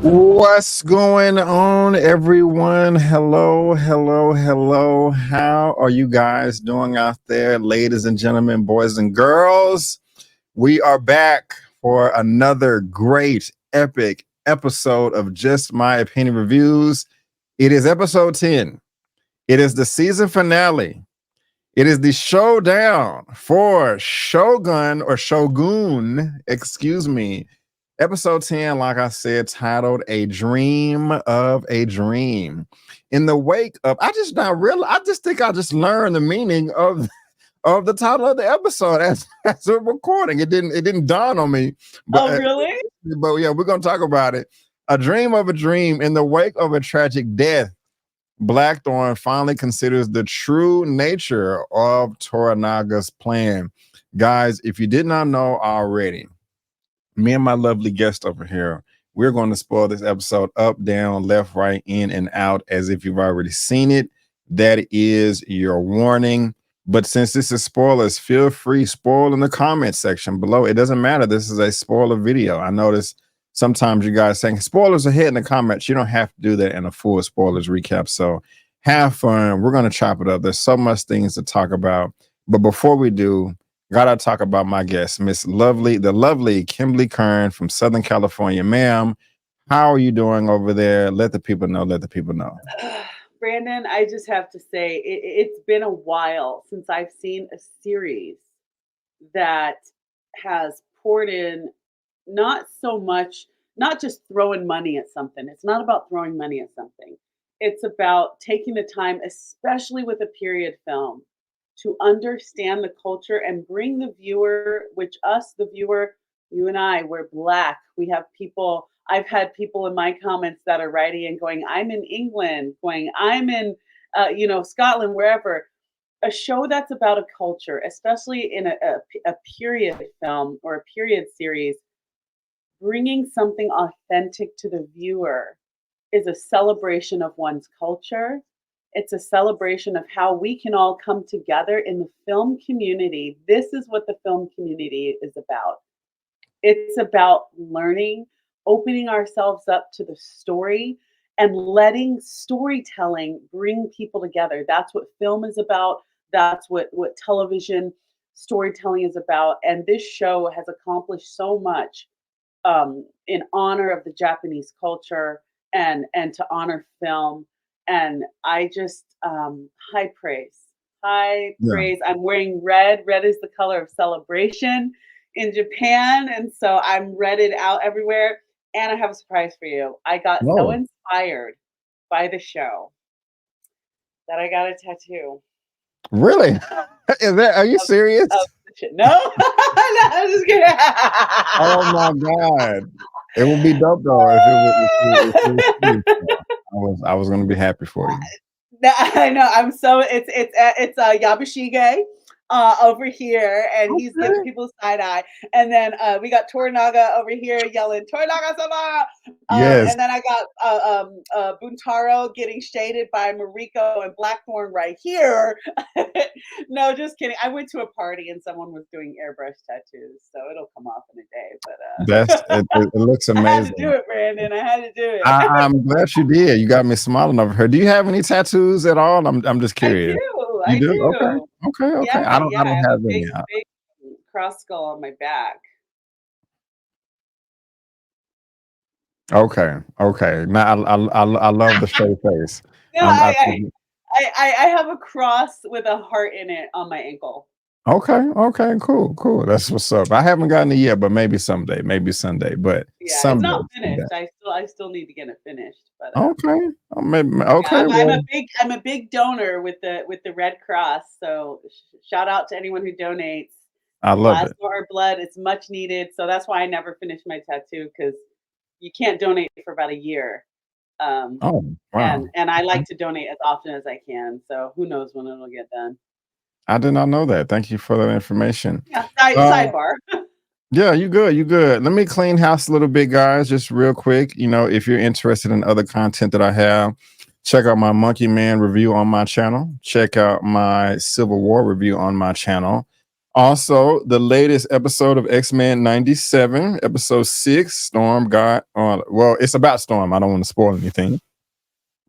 What's going on, everyone? Hello, hello, hello. How are you guys doing out there, ladies and gentlemen, boys and girls? We are back for another great, epic episode of Just My Opinion Reviews. It is episode 10. It is the season finale. It is the showdown for Shogun, excuse me. Episode 10, like I said, titled A Dream of a Dream. In the wake of, I just think I just learned the meaning of the title of the episode as we're recording. It didn't dawn on me. But, really? But yeah, we're gonna talk about it. A dream of a dream. In the wake of a tragic death, Blackthorne finally considers the true nature of Toranaga's plan. Guys, if you did not know already, me and my lovely guest over here, we're going to spoil this episode up, down, left, right, in, and out as if you've already seen it. That is your warning. But since this is spoilers, feel free, spoil in the comment section below. It doesn't matter. This is a spoiler video. I notice sometimes you guys saying spoilers ahead in the comments. You don't have to do that in a full spoilers recap. So have fun. We're going to chop it up. There's so much things to talk about. But before we do, gotta talk about my guest, the lovely Kimberly Kern from Southern California. Ma'am, how are you doing over there? Let the people know. Brandon, I just have to say, it's been a while since I've seen a series that has poured in not just throwing money at something. It's not about throwing money at something. It's about taking the time, especially with a period film, to understand the culture and bring the viewer, you and I, we're Black. We have people, I've had people in my comments that are writing and going, I'm in England, going, I'm in, Scotland, wherever. A show that's about a culture, especially in a period film or a period series, bringing something authentic to the viewer is a celebration of one's culture. It's a celebration of how we can all come together in the film community. This is what the film community is about. It's about learning, opening ourselves up to the story, and letting storytelling bring people together. That's what film is about. That's what television storytelling is about. And this show has accomplished so much in honor of the Japanese culture and to honor film. And I just high praise. I'm wearing red. Red is the color of celebration in Japan, and so I'm redded out everywhere. And I have a surprise for you. I got so inspired by the show that I got a tattoo. Really? Are you serious? No, no, I'm just kidding. Oh my God. It would be dope though if it was I was gonna be happy for you. I know. I'm so it's Yabushige over here, and he's giving people side eye. And then we got Toranaga over here yelling Toranaga-sama. Yes. And then I got Buntaro getting shaded by Mariko and Blackthorne right here. No, just kidding. I went to a party and someone was doing airbrush tattoos, so it'll come off in a day. But it looks amazing. I had to do it, Brandon. I had to do it. I'm glad you did. You got me smiling over here. Do you have any tattoos at all? I'm just curious. I do. Okay. Yeah, I don't have a any. big cross skull on my back. Okay. Now I love the straight face. No, I have a cross with a heart in it on my ankle. Okay, cool. That's what's up. I haven't gotten it yet, but maybe someday, maybe Sunday. But yeah, someday, it's not finished. I still need to get it finished. But okay. I'm a big donor with the Red Cross. So shout out to anyone who donates. I love it. Our blood is much needed. So that's why I never finished my tattoo, because you can't donate for about a year. Oh, wow. And I like to donate as often as I can. So who knows when it'll get done. I did not know that. Thank you for that information. Yeah, sidebar. Yeah, you good. Let me clean house a little bit, guys, just real quick. If you're interested in other content that I have, check out my Monkey Man review on my channel. Check out my Civil War review on my channel. Also, the latest episode of X-Men 97, episode 6, Storm got on. Well, it's about Storm. I don't want to spoil anything.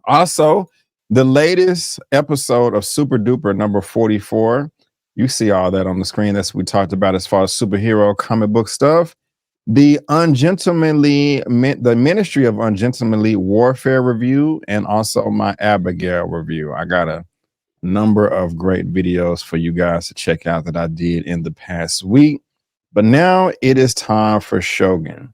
Also, the latest episode of Super Duper number 44. You see all that on the screen. That's what we talked about as far as superhero comic book stuff. The the Ministry of Ungentlemanly Warfare review, and also my Abigail review. I got a number of great videos for you guys to check out that I did in the past week. But now it is time for Shogun.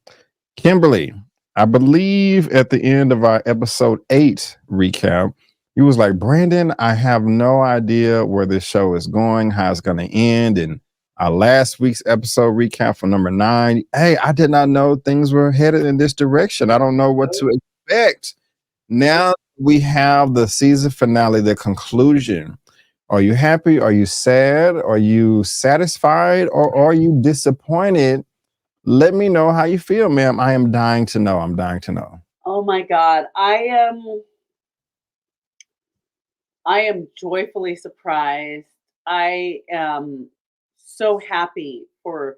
Kimberly, I believe at the end of our episode 8 recap, you was like, Brandon, I have no idea where this show is going, how it's going to end. And our last week's episode recap for number 9, hey, I did not know things were headed in this direction. I don't know what to expect. Now we have the season finale, the conclusion. Are you happy? Are you sad? Are you satisfied? Or are you disappointed? Let me know how you feel, ma'am. I am dying to know. I'm dying to know. Oh my God. I am joyfully surprised. I am so happy for,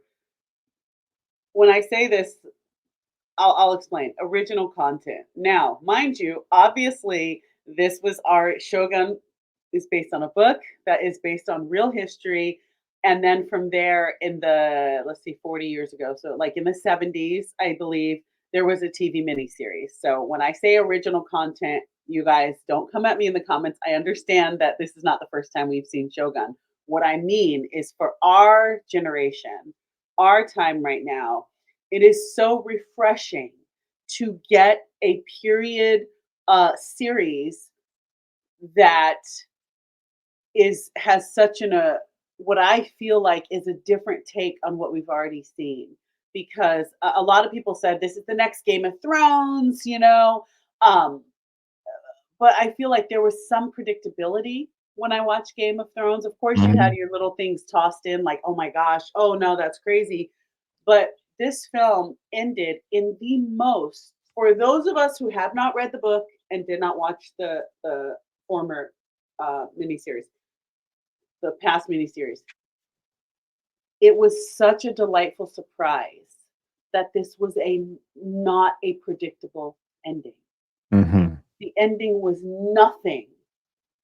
when I say this, I'll explain. Original content. Now, mind you, obviously, this was our Shogun is based on a book that is based on real history. And then from there, in the, let's see, 40 years ago, so like in the 70s, I believe there was a TV miniseries. So when I say original content, you guys don't come at me in the comments. I understand that this is not the first time we've seen Shogun. What I mean is for our generation, our time right now, it is so refreshing to get a period series that has such what I feel like is a different take on what we've already seen. Because a lot of people said this is the next Game of Thrones, um, but I feel like there was some predictability when I watched Game of Thrones. Of course, you had Mhm. your little things tossed in, like, oh my gosh, oh no, that's crazy. But this film ended in the most, for those of us who have not read the book and did not watch the former miniseries, the past miniseries, it was such a delightful surprise that this was not a predictable ending. Mhm. The ending was nothing,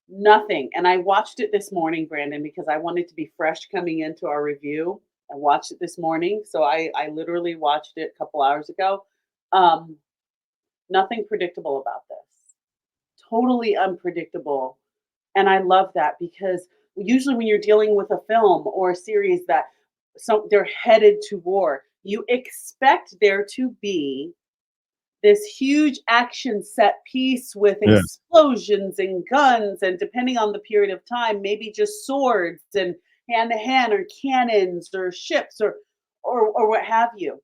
nothing. And I watched it this morning, Brandon, because I wanted to be fresh coming into our review. I watched it this morning, so I literally watched it a couple hours ago. Um, Nothing predictable about this. Totally unpredictable. And I love that because usually when you're dealing with a film or a series that they're headed to war, you expect there to be this huge action set piece with Yes. explosions and guns, and depending on the period of time, maybe just swords and hand to hand or cannons or ships or what have you.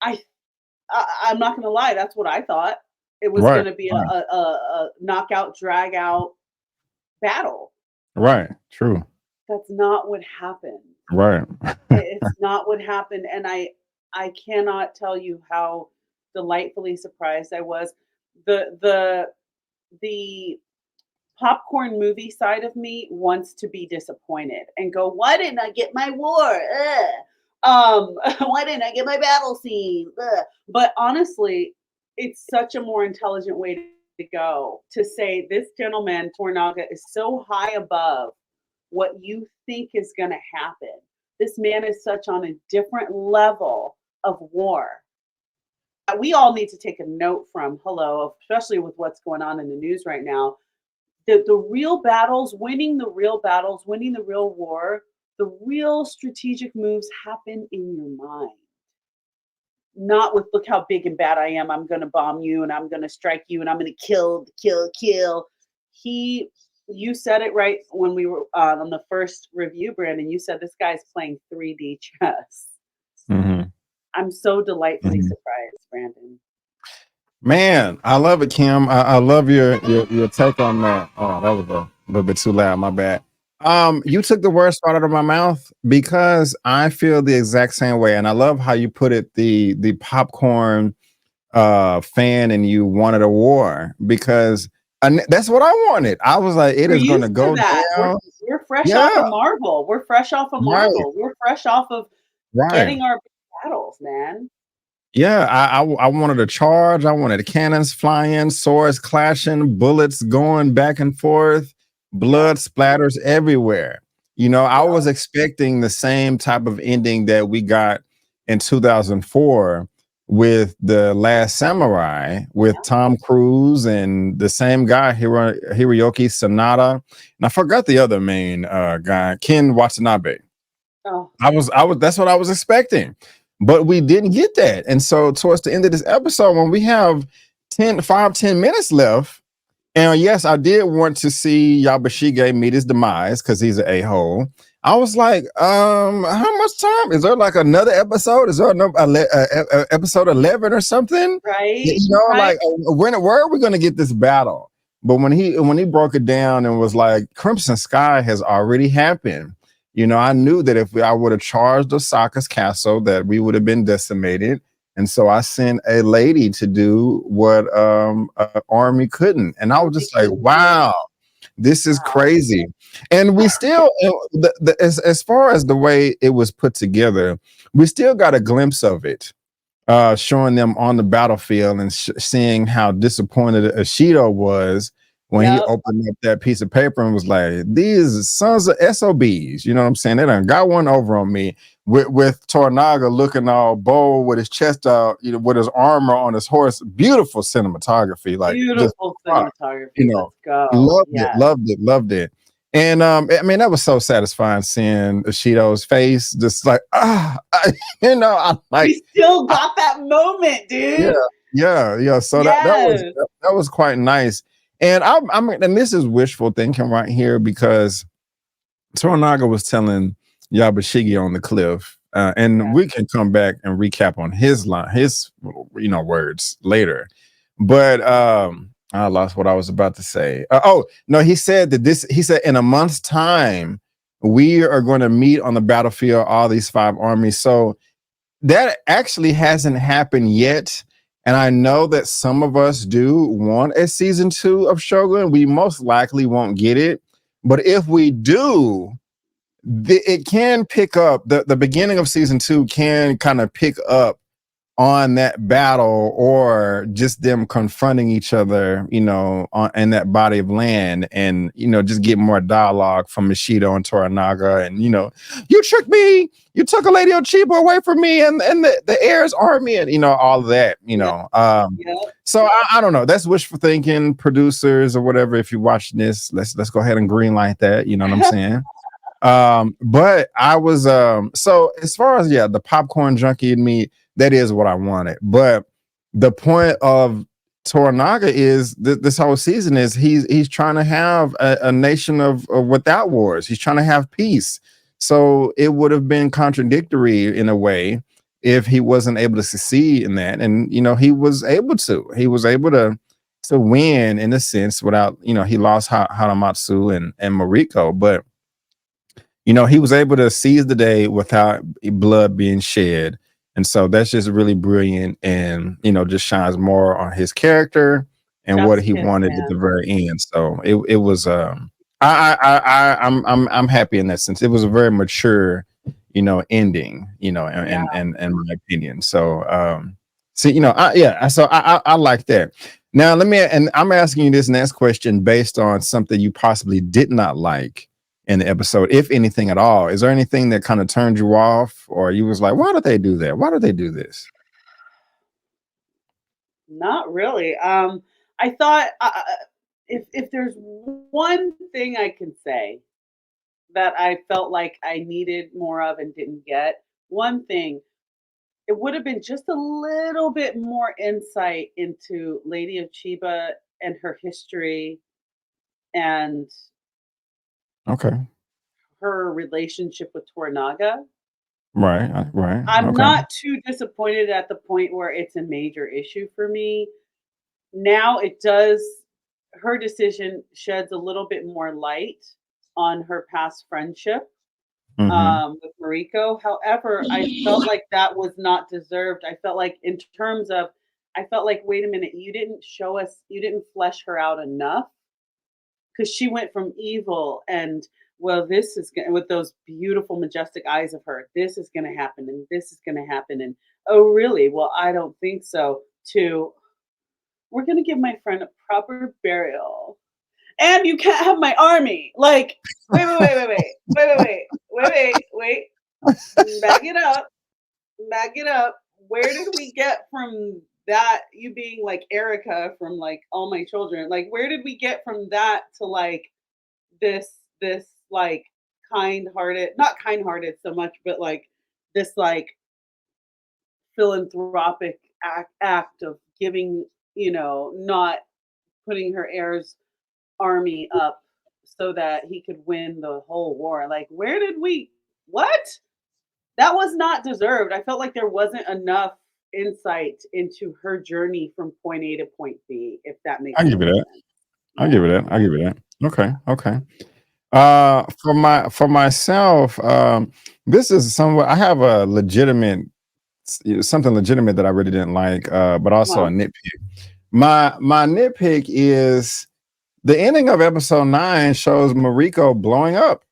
I, I'm not going to lie, that's what I thought. It was Right. going to be Right. a knockout, drag out battle. Right. True. That's not what happened. Right. It's not what happened, and I cannot tell you how delightfully surprised I was. The popcorn movie side of me wants to be disappointed and go, "Why didn't I get my war? Ugh. Why didn't I get my battle scene?" Ugh. But honestly, it's such a more intelligent way to go to say this gentleman Toranaga is so high above what you think is going to happen. This man is such on a different level of war. We all need to take a note from, hello, especially with what's going on in the news right now. The real battles, winning the real war, the real strategic moves happen in your mind. Not with, look how big and bad I am. I'm going to bomb you and I'm going to strike you and I'm going to kill. You said it right when we were on the first review, Brandon. You said this guy's playing 3D chess. Mhm. I'm so delightfully Mhm. surprised, Brandon. Man, I love it, Kim. I love your take on that. Oh, that was a little bit too loud. My bad. You took the words right out of my mouth because I feel the exact same way, and I love how you put it. The popcorn fan and you wanted a war because that's what I wanted. I was like, it We're is going to used to go that. down. We're fresh off Yeah, of Marvel. We're fresh off of right, Marvel. We're fresh off of right. getting our battles, man. Yeah, I wanted a charge. I wanted cannons flying, swords clashing, bullets going back and forth, Yep, blood splatters everywhere. I yep, was expecting the same type of ending that we got in 2004 with The Last Samurai with yep. Tom Cruise and the same guy, Hiroyuki Sanada. And I forgot the other main guy, Ken Watanabe. Oh, I was that's what I was expecting. But we didn't get that. And so towards the end of this episode, when we have 10 minutes left, and yes, I did want to see Yabushige meet his demise because he's an a-hole. I was like, how much time? Is there like another episode? Is there another episode 11 or something? right, right. Like where are we gonna get this battle? But when he broke it down and was like, Crimson Sky has already happened. I knew that if I would have charged Osaka's castle, that we would have been decimated. And so I sent a lady to do what an army couldn't. And I Or was we just like, couldn't do. wow, this is Wow. crazy. And we still, as far as the way it was put together, we still got a glimpse of it, showing them on the battlefield and seeing how disappointed Ashido was when he Yep. opened up that piece of paper and was like, "These sons of SOBs," you know what I'm saying? They done got one over on me. With Toranaga looking all bold with his chest out, with his armor on his horse. Beautiful cinematography, like just Beautiful ah, you cinematography. know, Let's go. loved it, Yes. loved it, loved it. And I mean, that was so satisfying seeing Ashido's face, just like I like. We still got that moment, Yeah, dude. yeah, yeah. So Yes. that was quite nice. And and this is wishful thinking right here because Toranaga was telling Yabushige on the cliff, and Yeah. we can come back and recap on his words later. But I lost what I was about to say. Oh no, he said that this. He said in a month's time we are going to meet on the battlefield, all these five armies. So that actually hasn't happened yet. And I know that some of us do want a season 2 of Shogun. We most likely won't get it. But if we do, it can pick up the beginning of season 2 can kind of pick up on that battle or just them confronting each other, in that body of land and, just get more dialogue from Ishido and Toranaga. And, you tricked me. You took a Lady Ochiba away from me and the heirs army and, all of that, Yep. Yep. So I don't know. That's wishful thinking, producers or whatever. If you're watching this, let's go ahead and green light that. You know what I'm saying? But I was so as far as the popcorn junkie in me, that is what I wanted. But the point of Toranaga is this whole season is he's trying to have a nation of without wars. He's trying to have peace. So it would have been contradictory in a way if he wasn't able to succeed in that. And he was able to. He was able to win in a sense without he lost Haramatsu and Mariko, but he was able to seize the day without blood being shed. And so that's just really brilliant and, just shines more on his character and what he Justice, wanted at the man. very end. So it was, I'm happy in that sense. It was a very mature, ending, Yeah. in my opinion. So, see, so I like that. Now and I'm asking you this next question based on something you possibly did not like in the episode, if anything at all. Is there anything that kind of turned you off, or you was like, why did they do that? Why did they do this? Not really. I thought if there's one thing I can say that I felt like I needed more of and didn't get, one thing, it would have been just a little bit more insight into Lady of Chiba and her history and Okay. her relationship with Toranaga. Right. Right. I'm Okay. not too disappointed at the point where it's a major issue for me. Now it does, her decision sheds a little bit more light on her past friendship with Mariko. However, I felt like that was not deserved. I felt like, in terms of, I felt like, wait a minute, you didn't show us, you didn't flesh her out enough because she went from evil and well, this is gonna, with those beautiful, majestic eyes of her, this is going to happen, and this is going to happen, and oh, really? Well, I don't think so. To we're going to give my friend a proper burial, and you can't have my army. Like, wait, wait, wait, wait, wait, wait, wait, wait, wait, wait, wait. Back it up, back it up. Where did we get from that? You being like Erica from like All My Children. Like, where did we get from that to like this like kind-hearted, not kind-hearted so much, but like this like philanthropic act of giving, not putting her heirs army up so that he could win the whole war. Like, where did we what? That was not deserved. I felt like there wasn't enough insight into her journey from point A to point B, if that makes I give you any that. sense. I give Yeah. you that. I give you that. Okay. Okay. For myself, this is somewhat. I have a legitimate something legitimate that I really didn't like, but also a Well, nitpick. My nitpick is the ending of episode 9 shows Mariko blowing up.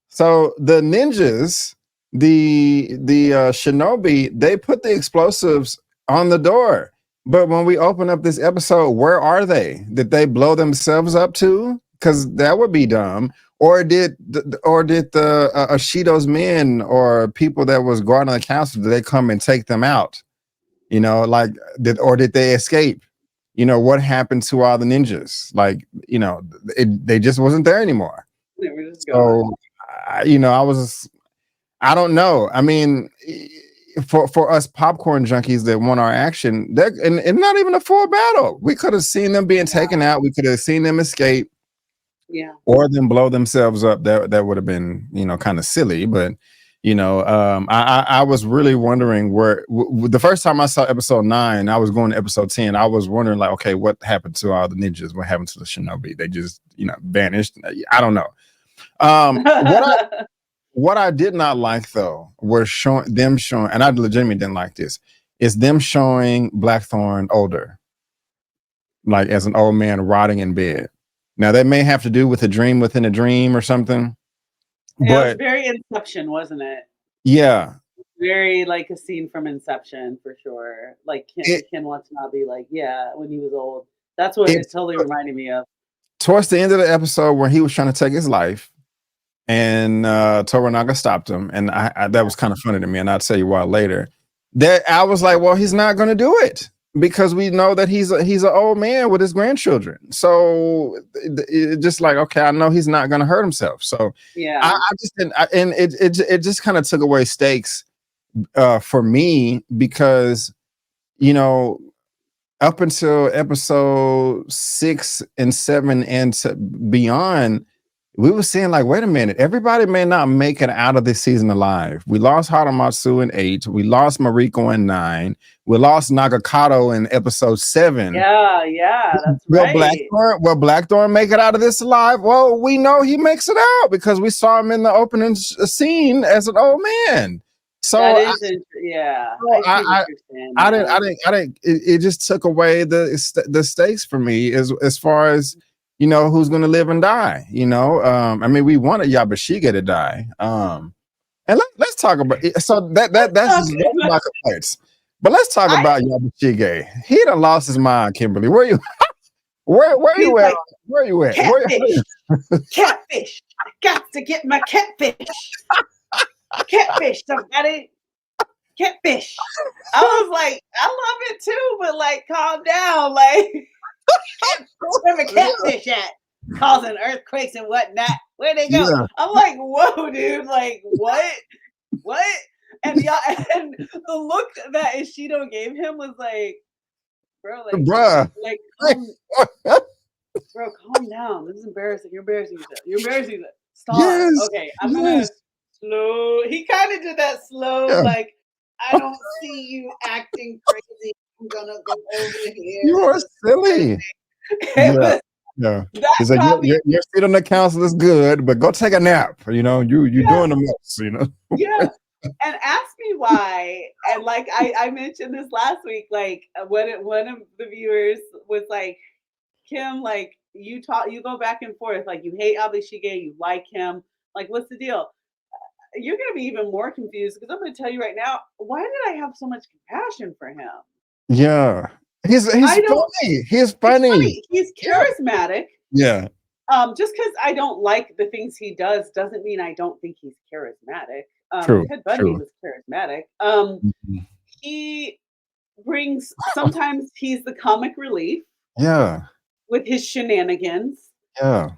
So the ninjas, the shinobi, they put the explosives on the door. But when we open up this episode, where are they? Did they blow themselves up too? Because that would be dumb. Or did the Ashido's men or people that was guarding the council, did they come and take them out? Like did they escape? What happened to all the ninjas? Like, they just wasn't there anymore. they were just gone. So I don't know. I mean, for us popcorn junkies that want our action, that and not even a full battle. We could have seen them being Yeah. taken out. We could have seen them escape Yeah. or them blow themselves up. That would have been, kind of silly. But I was really wondering where the first time I saw episode 9, I was going to episode 10. I was wondering, like, okay, what happened to all the ninjas? What happened to the shinobi? They just, vanished. I don't know. What I did not like though was showing, and I legitimately didn't like this, is them showing Blackthorne older, like as an old man rotting in bed. Now that may have to do with a dream within a dream or something, It was but very Inception, wasn't it? yeah, Very like a scene from Inception for sure. Like it Ken Watanabe, like, yeah, when he was old. That's what it it totally reminded me of. towards the end of the episode where he was trying to take his life, and Toranaga stopped him, and that Yeah. was kind of funny to me, and I'll tell you why later. That I was like, well, he's not going to do it because we know that he's an old man with his grandchildren. So just like, okay, I know he's not going to hurt himself. So Yeah. I just didn't, and it just kind of took away stakes for me because you know up until episode 6 and 7 and beyond, we were saying like, wait a minute, everybody may not make it out of this season alive. We lost Haramatsu in 8. We lost Mariko in 9. We lost Nagakato in episode 7. Yeah, yeah, that's Will right. Blackthorne make it out of this alive? Well, we know he makes it out because we saw him in the opening scene as an old man. That So is yeah. I see what I, you're saying I didn't, I now. didn't, I didn't. It just took away the stakes for me as far as who's going to live and die. I mean, we wanted Yabushige to die. And let's talk about it. So that's Oh, just good. my complaints. But let's talk I about Yabushige. He done lost his mind, Kimberly. Where you where He's you at? like, Where you at? catfish, catfish. I got to get my catfish. Catfish, somebody. Catfish. I was like, I love it too, but like, calm down. Like, where the catfish at? Causing earthquakes and whatnot. Where'd they go? Yeah, I'm like, whoa, dude. Like, what? What? And y'all, and the look that Ishido gave him was like, bro, bruh. like, bro, calm down. This is embarrassing. You're embarrassing yourself. You're embarrassing yourself. Stop. Yes, Okay, I'm yes, gonna slow. He kind of did that slow, yeah. like, I don't see you acting crazy. I'm gonna go over here You and are just silly. it Yeah. was Yeah. that He's like, got me. your seat on the council is good, but go take a nap. You Yeah, doing the most. yeah. And ask me why. And like I mentioned this last week, like one of the viewers was like, Kim, like you go back and forth, like you hate Abishige, you like him. Like, what's the deal? You're gonna be even more confused because I'm gonna tell you right now, why did I have so much compassion for him? Yeah. He's I don't funny. He's It's funny. funny. He's Yeah. charismatic. Yeah. Just because I don't like the things he does doesn't mean I don't think he's charismatic. True. Ted Bundy True. was charismatic. Mhm. He brings sometimes he's the comic relief Yeah. with his shenanigans. Yeah.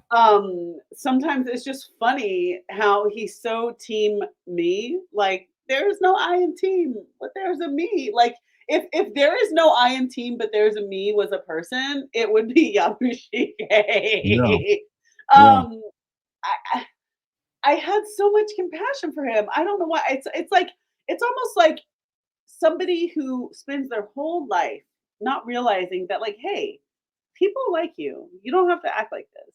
Sometimes it's just funny how he's so team me. Like there's no I in team, but there's a me. Like if there is no I in team, but there's a me was a person, it would be Yeah. Yabushige. Yeah. um, I I had so much compassion for him. I don't know why. It's like it's almost like somebody who spends their whole life not realizing that, like, hey, people like you. You don't have to act like this.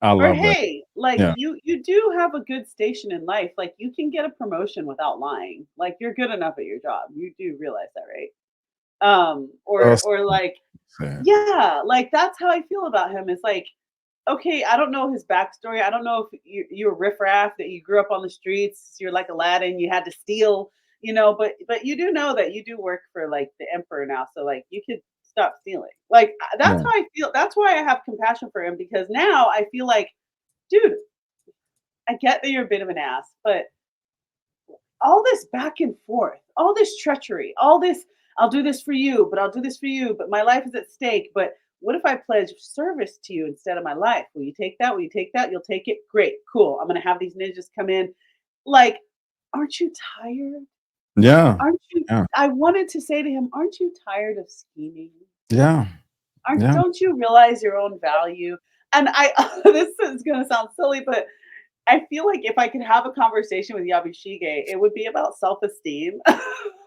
I Or love that. hey, like Yeah. you do have a good station in life. Like you can get a promotion without lying. Like you're good enough at your job. You do realize that, right? Well Or like, said. yeah, like that's how I feel about him. It's like, okay, I don't know his backstory. I don't know if you're riffraff that you grew up on the streets. You're like Aladdin. You had to steal, but you do know that you do work for like the emperor now. So like you could stop stealing. Like that's Yeah. how I feel. That's why I have compassion for him because now I feel like, dude, I get that you're a bit of an ass, but all this back and forth, all this treachery, all this, I'll do this for you, but I'll do this for you, but my life is at stake. But what if I pledge service to you instead of my life? Will you take that? Will you take that? You'll take it? Great, cool. I'm going to have these ninjas come in. Like, aren't you tired? Yeah. Aren't you? Yeah. I wanted to say to him, aren't you tired of scheming? Yeah. Yeah. Don't you realize your own value? And I, this is going to sound silly, but I feel like if I could have a conversation with Yabushige, it would be about self-esteem.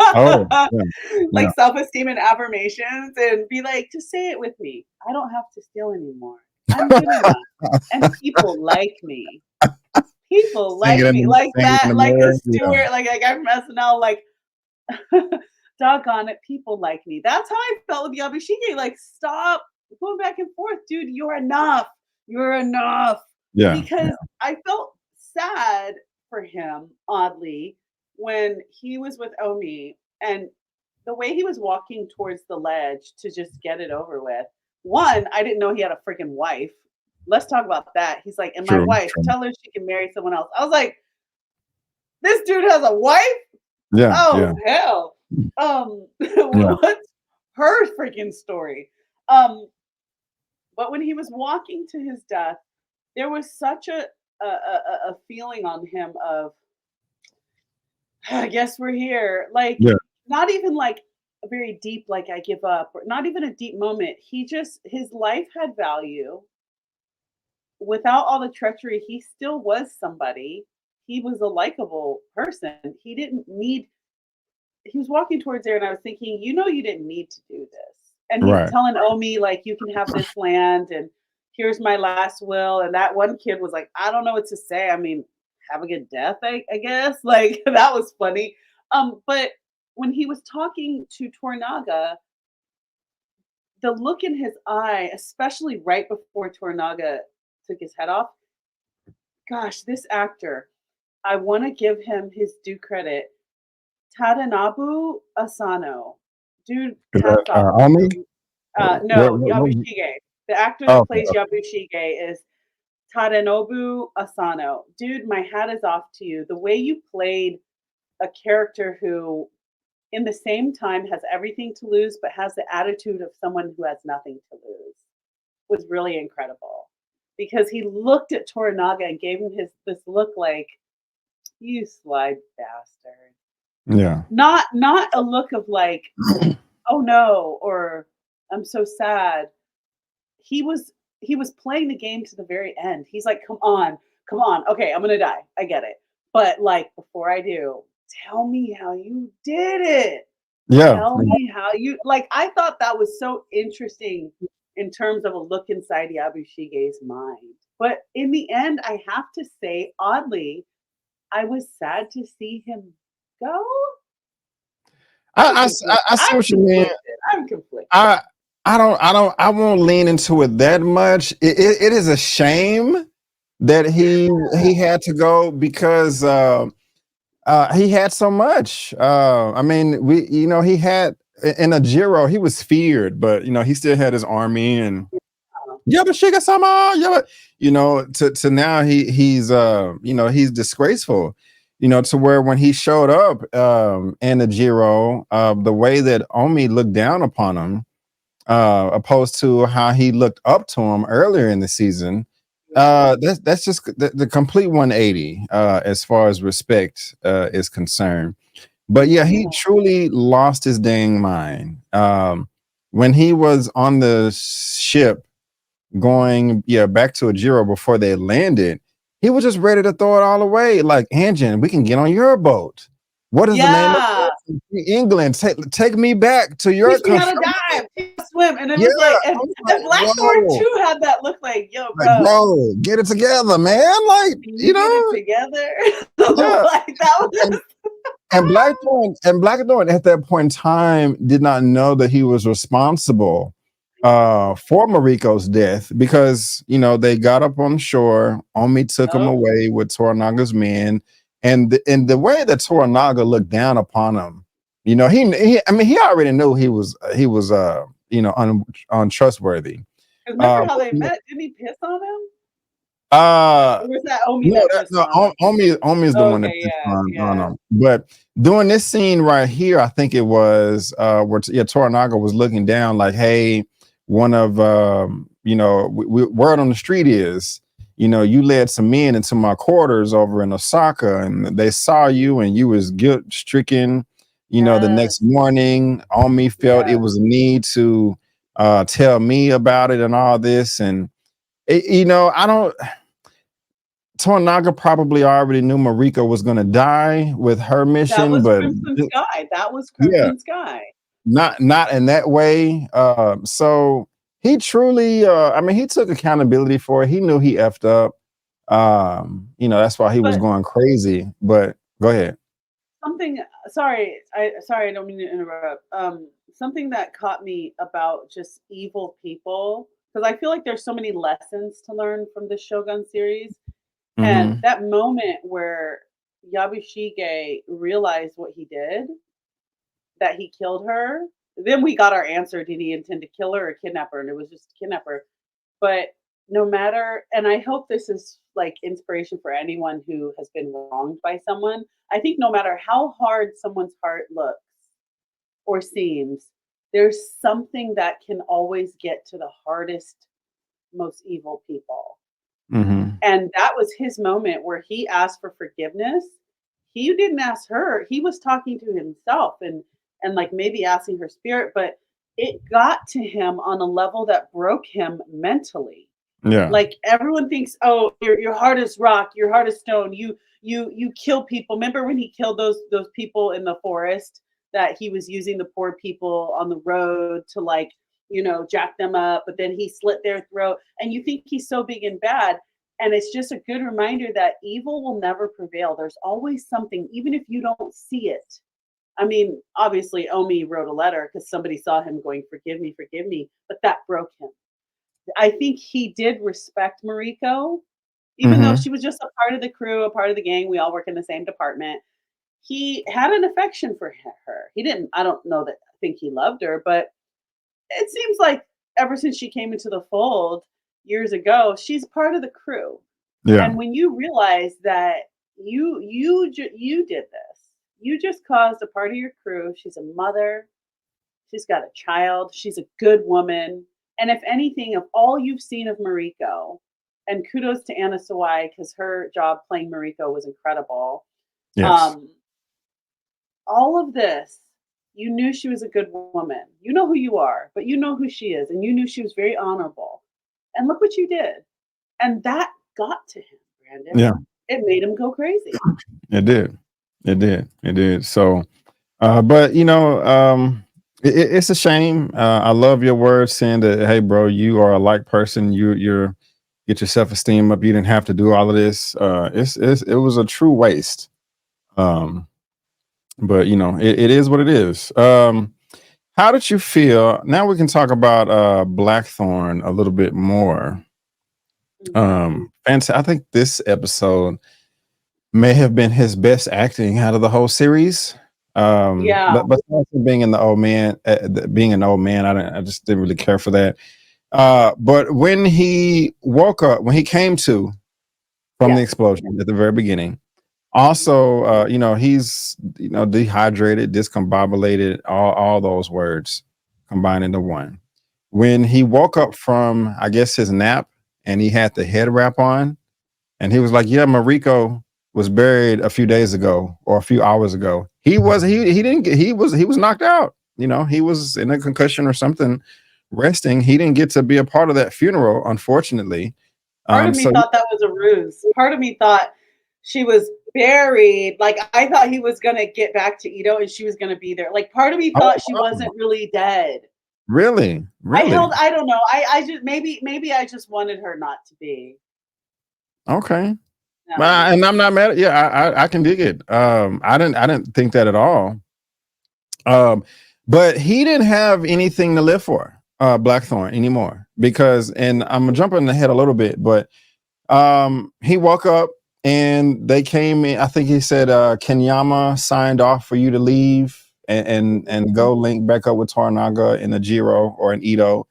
Oh, yeah. Yeah. Like self-esteem and affirmations and be like, "Just say it with me. I don't have to steal anymore. I'm good enough, and people like me. People Sing it like in me." the Like sing it in that, the like the mirror. Yeah. Stewart, like I'm from SNL, like, doggone it, people like me. That's how I felt with Yabushige. Like, stop going back and forth, dude. You're enough. You're enough. Yeah. Because I felt sad for him, oddly, when he was with Omi and the way he was walking towards the ledge to just get it over with. One, I didn't know he had a freaking wife. Let's talk about that. He's like, and my True. wife, True. tell her she can marry someone else. I was like, this dude has a wife? Yeah. Yeah. Oh hell. Yeah. What's her freaking story? Um, but when he was walking to his death, there was such a feeling on him of, I guess we're here. Like, Yeah. not even like a very deep, like I give up, or not even a deep moment. His life had value. Without all the treachery, he still was somebody. He was a likable person. He was walking towards there, and I was thinking, you didn't need to do this. And he's Right. telling Omi, like, you can have this land, and here's my last will. And that one kid was like, I don't know what to say. I mean, have a good death, I guess. Like, that was funny. But when he was talking to Toranaga, the look in his eye, especially right before Toranaga took his head off, gosh, this actor, I want to give him his due credit. Tadanobu Asano. Dude, Is that hats off to Ami? you. What, No, what, Yabushige. The actor oh, that okay. plays Yabushige is Tadanobu Asano. Dude, my hat is off to you. The way you played a character who, in the same time, has everything to lose, but has the attitude of someone who has nothing to lose was really incredible. Because he looked at Toranaga and gave him this look like, you sly bastard. Yeah. Not a look of like, "Oh no," or "I'm so sad." He was he was playing the game to the very end. He's like, "Come on, come on. Okay, I'm gonna die. I get it. But like before I do, tell me how you did it. Yeah. Tell me how you like." I thought that was so interesting in terms of a look inside Yabushige's mind. But in the end, I have to say, oddly, I was sad to see him go. I see what you mean. I'm conflicted. I I won't lean into it that much. It is a shame that he had to go because he had so much. I mean, he had in a Jiro, he was feared, but he still had his army and Yabushige sama, to now he's disgraceful. To where when he showed up in the Jiro, the way that Omi looked down upon him, opposed to how he looked up to him earlier in the season. That's just the complete 180 as far as respect is concerned. But yeah, he truly lost his dang mind when he was on the ship going back to Ajiro before they landed. He was just ready to throw it all away. Like, Anjin, we can get on your boat. What is the name of Yeah. England? Take me back to your Teach me how country. to dive, teach me how to swim. And it Yeah, was like, and I was the like, Blackthorne whoa. too had that look like, yo, Like, bro, bro, get it together, man. Like, can you get it together? yeah. Like that was And Blackthorne at that point in time did not know that he was responsible for Mariko's death because they got up on shore. Omi took him away with Toranaga's men, and the way that Toranaga looked down upon him, he already knew he was untrustworthy. remember how they met? Didn't he piss on him? Or was that Omi that pissed on him? Omi is the one that pissed on him. But during this scene right here, I think it was where Toranaga was looking down like, hey, one of word on the street is, you led some men into my quarters over in Osaka, and they saw you, and you was guilt stricken. The next morning, Omi felt it was a need to tell me about it and all this, and I don't. Toranaga probably already knew Mariko was going to die with her mission, that was but Crimson Sky. That was Crimson Sky. Not in that way. So he truly, he took accountability for it. He knew he effed up. That's why he was going crazy. But go ahead. Sorry, I don't mean to interrupt. Something that caught me about just evil people, because I feel like there's so many lessons to learn from the Shogun series. And that moment where Yabushige realized what he did, that he killed her, then we got our answer. Did he intend to kill her or kidnap her? And it was just kidnap her. But no matter, and I hope this is like inspiration for anyone who has been wronged by someone. I think no matter how hard someone's heart looks or seems, there's something that can always get to the hardest, most evil people. And that was his moment where he asked for forgiveness. He didn't ask her. He was talking to himself and like maybe asking her spirit, but it got to him on a level that broke him mentally. Yeah. Like everyone thinks, oh, your heart is rock, your heart is stone. You kill people. Remember when he killed those people in the forest, that he was using the poor people on the road to like, jack them up, but then he slit their throat, and you think he's so big and bad. And it's just a good reminder that evil will never prevail. There's always something, even if you don't see it. I mean, obviously Omi wrote a letter because somebody saw him going, forgive me, but that broke him. I think he did respect Mariko, even though she was just a part of the crew, a part of the gang. We all work in the same department. He had an affection for her. He didn't, I don't know that I think he loved her, but it seems like ever since she came into the fold years ago, she's part of the crew. Yeah. And when you realize that you did this, you just caused a part of your crew. She's a mother. She's got a child. She's a good woman. And if anything, of all you've seen of Mariko, and kudos to Anna Sawai because her job playing Mariko was incredible. Yes. All of this, you knew she was a good woman. You know who you are, but you know who she is. And you knew she was very honorable. And look what you did. And that got to him, Brandon. Yeah. It made him go crazy. It did. So, but it's a shame. I love your words saying that, hey, bro, you are a like person. You're get your self-esteem up. You didn't have to do all of this. It was a true waste. But it is what it is. How did you feel? Now we can talk about Blackthorne a little bit more. Mhm. I think this episode may have been his best acting out of the whole series. Yeah. But also being in the old man, being an old man, I just didn't really care for that. But when he woke up, when he came to from the Yes. explosion at the very beginning, Mhm. also, he's dehydrated, discombobulated, all those words combined into one. When he woke up from, I guess, his nap, and he had the head wrap on, and he was like, "Yeah, Mariko was buried a few days ago or a few hours ago." He didn't get he was knocked out. He was in a concussion or something, resting. He didn't get to be a part of that funeral, unfortunately. Part of me So thought that was a ruse. Part of me thought she was buried. Like, I thought he was gonna get back to Ito and she was gonna be there. Like, part of me oh, thought she wow. wasn't really dead. Really, really, I don't know. I just maybe I just wanted her not to be. okay. Um, And I'm not mad. Yeah, I can dig it. I didn't think that at all. Um, but he didn't have anything to live for, Blackthorn anymore, because, and I'm jumping ahead a little bit, but he woke up and they came in. I think he said Kenyama signed off for you to leave and go link back up with Toranaga in a Jiro or an Ito.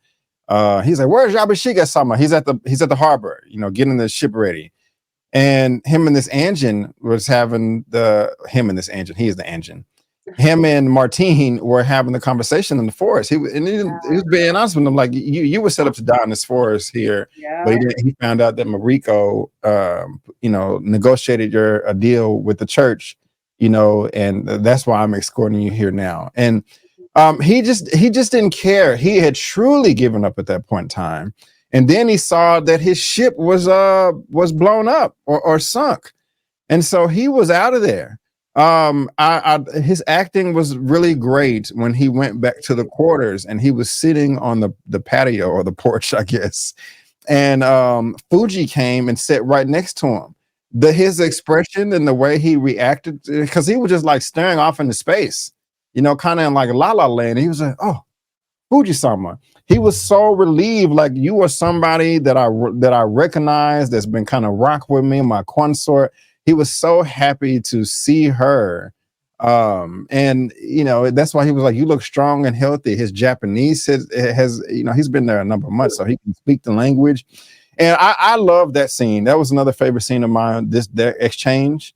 He's like, "Where's Yabushige sama?" He's at the harbor, getting the ship ready. And him and this engine was having the him and this engine. He is the engine. Him and Martine were having the conversation in the forest. He was being honest with them, like, you were set up to die in this forest here, but yeah. he found out that Mariko, negotiated a deal with the church, and that's why I'm escorting you here now. And he just didn't care. He had truly given up at that point in time. And then he saw that his ship was blown up or sunk, and so he was out of there. His acting was really great when he went back to the quarters and he was sitting on the patio or the porch, I guess. And Fuji came and sat right next to him. His expression and the way he reacted, because he was just like staring off into space, kind of in like La La Land. He was like, "Oh, Fuji-sama." He was so relieved, like, you are somebody that I recognize, that's been kind of rock with me, my consort. He was so happy to see her. And that's why he was like, "You look strong and healthy." His Japanese has he's been there a number of months, so he can speak the language. And I love that scene. That was another favorite scene of mine, their exchange,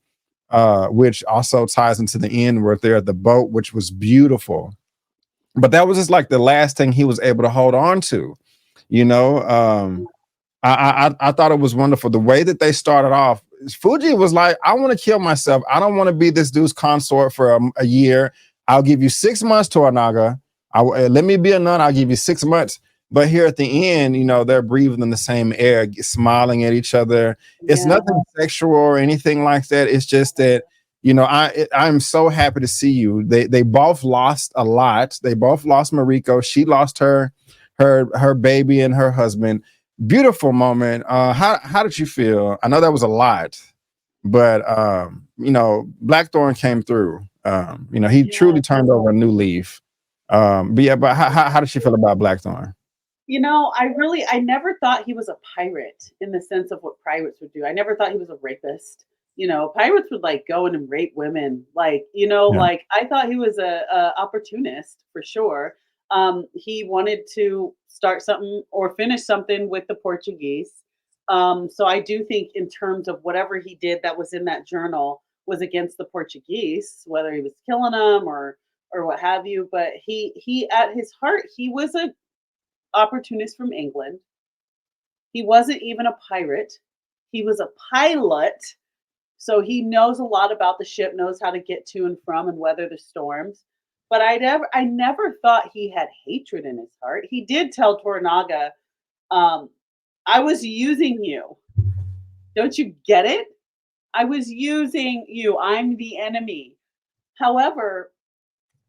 which also ties into the end where they're at the boat, which was beautiful. But that was just like the last thing he was able to hold on to. You know, I thought it was wonderful the way that they started off. Fuji was like, "I want to kill myself. I don't want to be this dude's consort for a year. I'll give you 6 months, Toranaga. Let me be a nun. I'll give you 6 months." But here at the end, they're breathing in the same air, smiling at each other. It's Yeah. nothing sexual or anything like that. It's just that, I'm so happy to see you. They both lost a lot. They both lost Mariko. She lost her baby and her husband. Beautiful moment. How did you feel? I know that was a lot, but Blackthorn came through. He Yeah. truly turned over a new leaf. But yeah, but how did you feel about Blackthorn? I never thought he was a pirate in the sense of what pirates would do. I never thought he was a rapist. Pirates would like go in and rape women. Like, Yeah. like I thought he was a opportunist for sure. He wanted to start something or finish something with the Portuguese. So I do think in terms of whatever he did that was in that journal was against the Portuguese, whether he was killing them or what have you. But he at his heart, he was a opportunist from England. He wasn't even a pirate. He was a pilot. So he knows a lot about the ship, knows how to get to and from and weather the storms. But I never thought he had hatred in his heart. He did tell Toranaga, um, I was using you. Don't you get it? I was using you. I'm the enemy. However,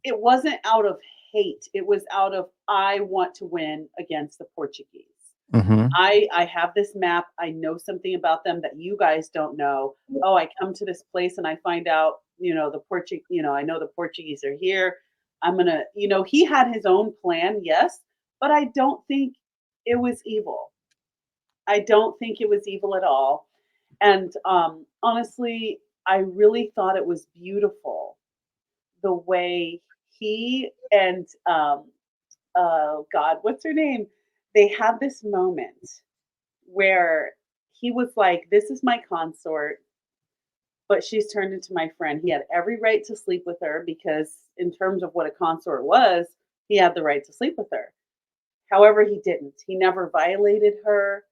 it wasn't out of hate. It was out of I want to win against the Portuguese. Hmm. I have this map. I know something about them that you guys don't know. Oh, I come to this place and I find out, the Portuguese, I know the Portuguese are here. I'm gonna, he had his own plan, yes, but I don't think it was evil. I don't think it was evil at all. And honestly, I really thought it was beautiful the way he and oh God, what's her name? They had this moment where he was like, "This is my consort, but she's turned into my friend." He had every right to sleep with her because, in terms of what a consort was, he had the right to sleep with her. However, he didn't. He never violated her.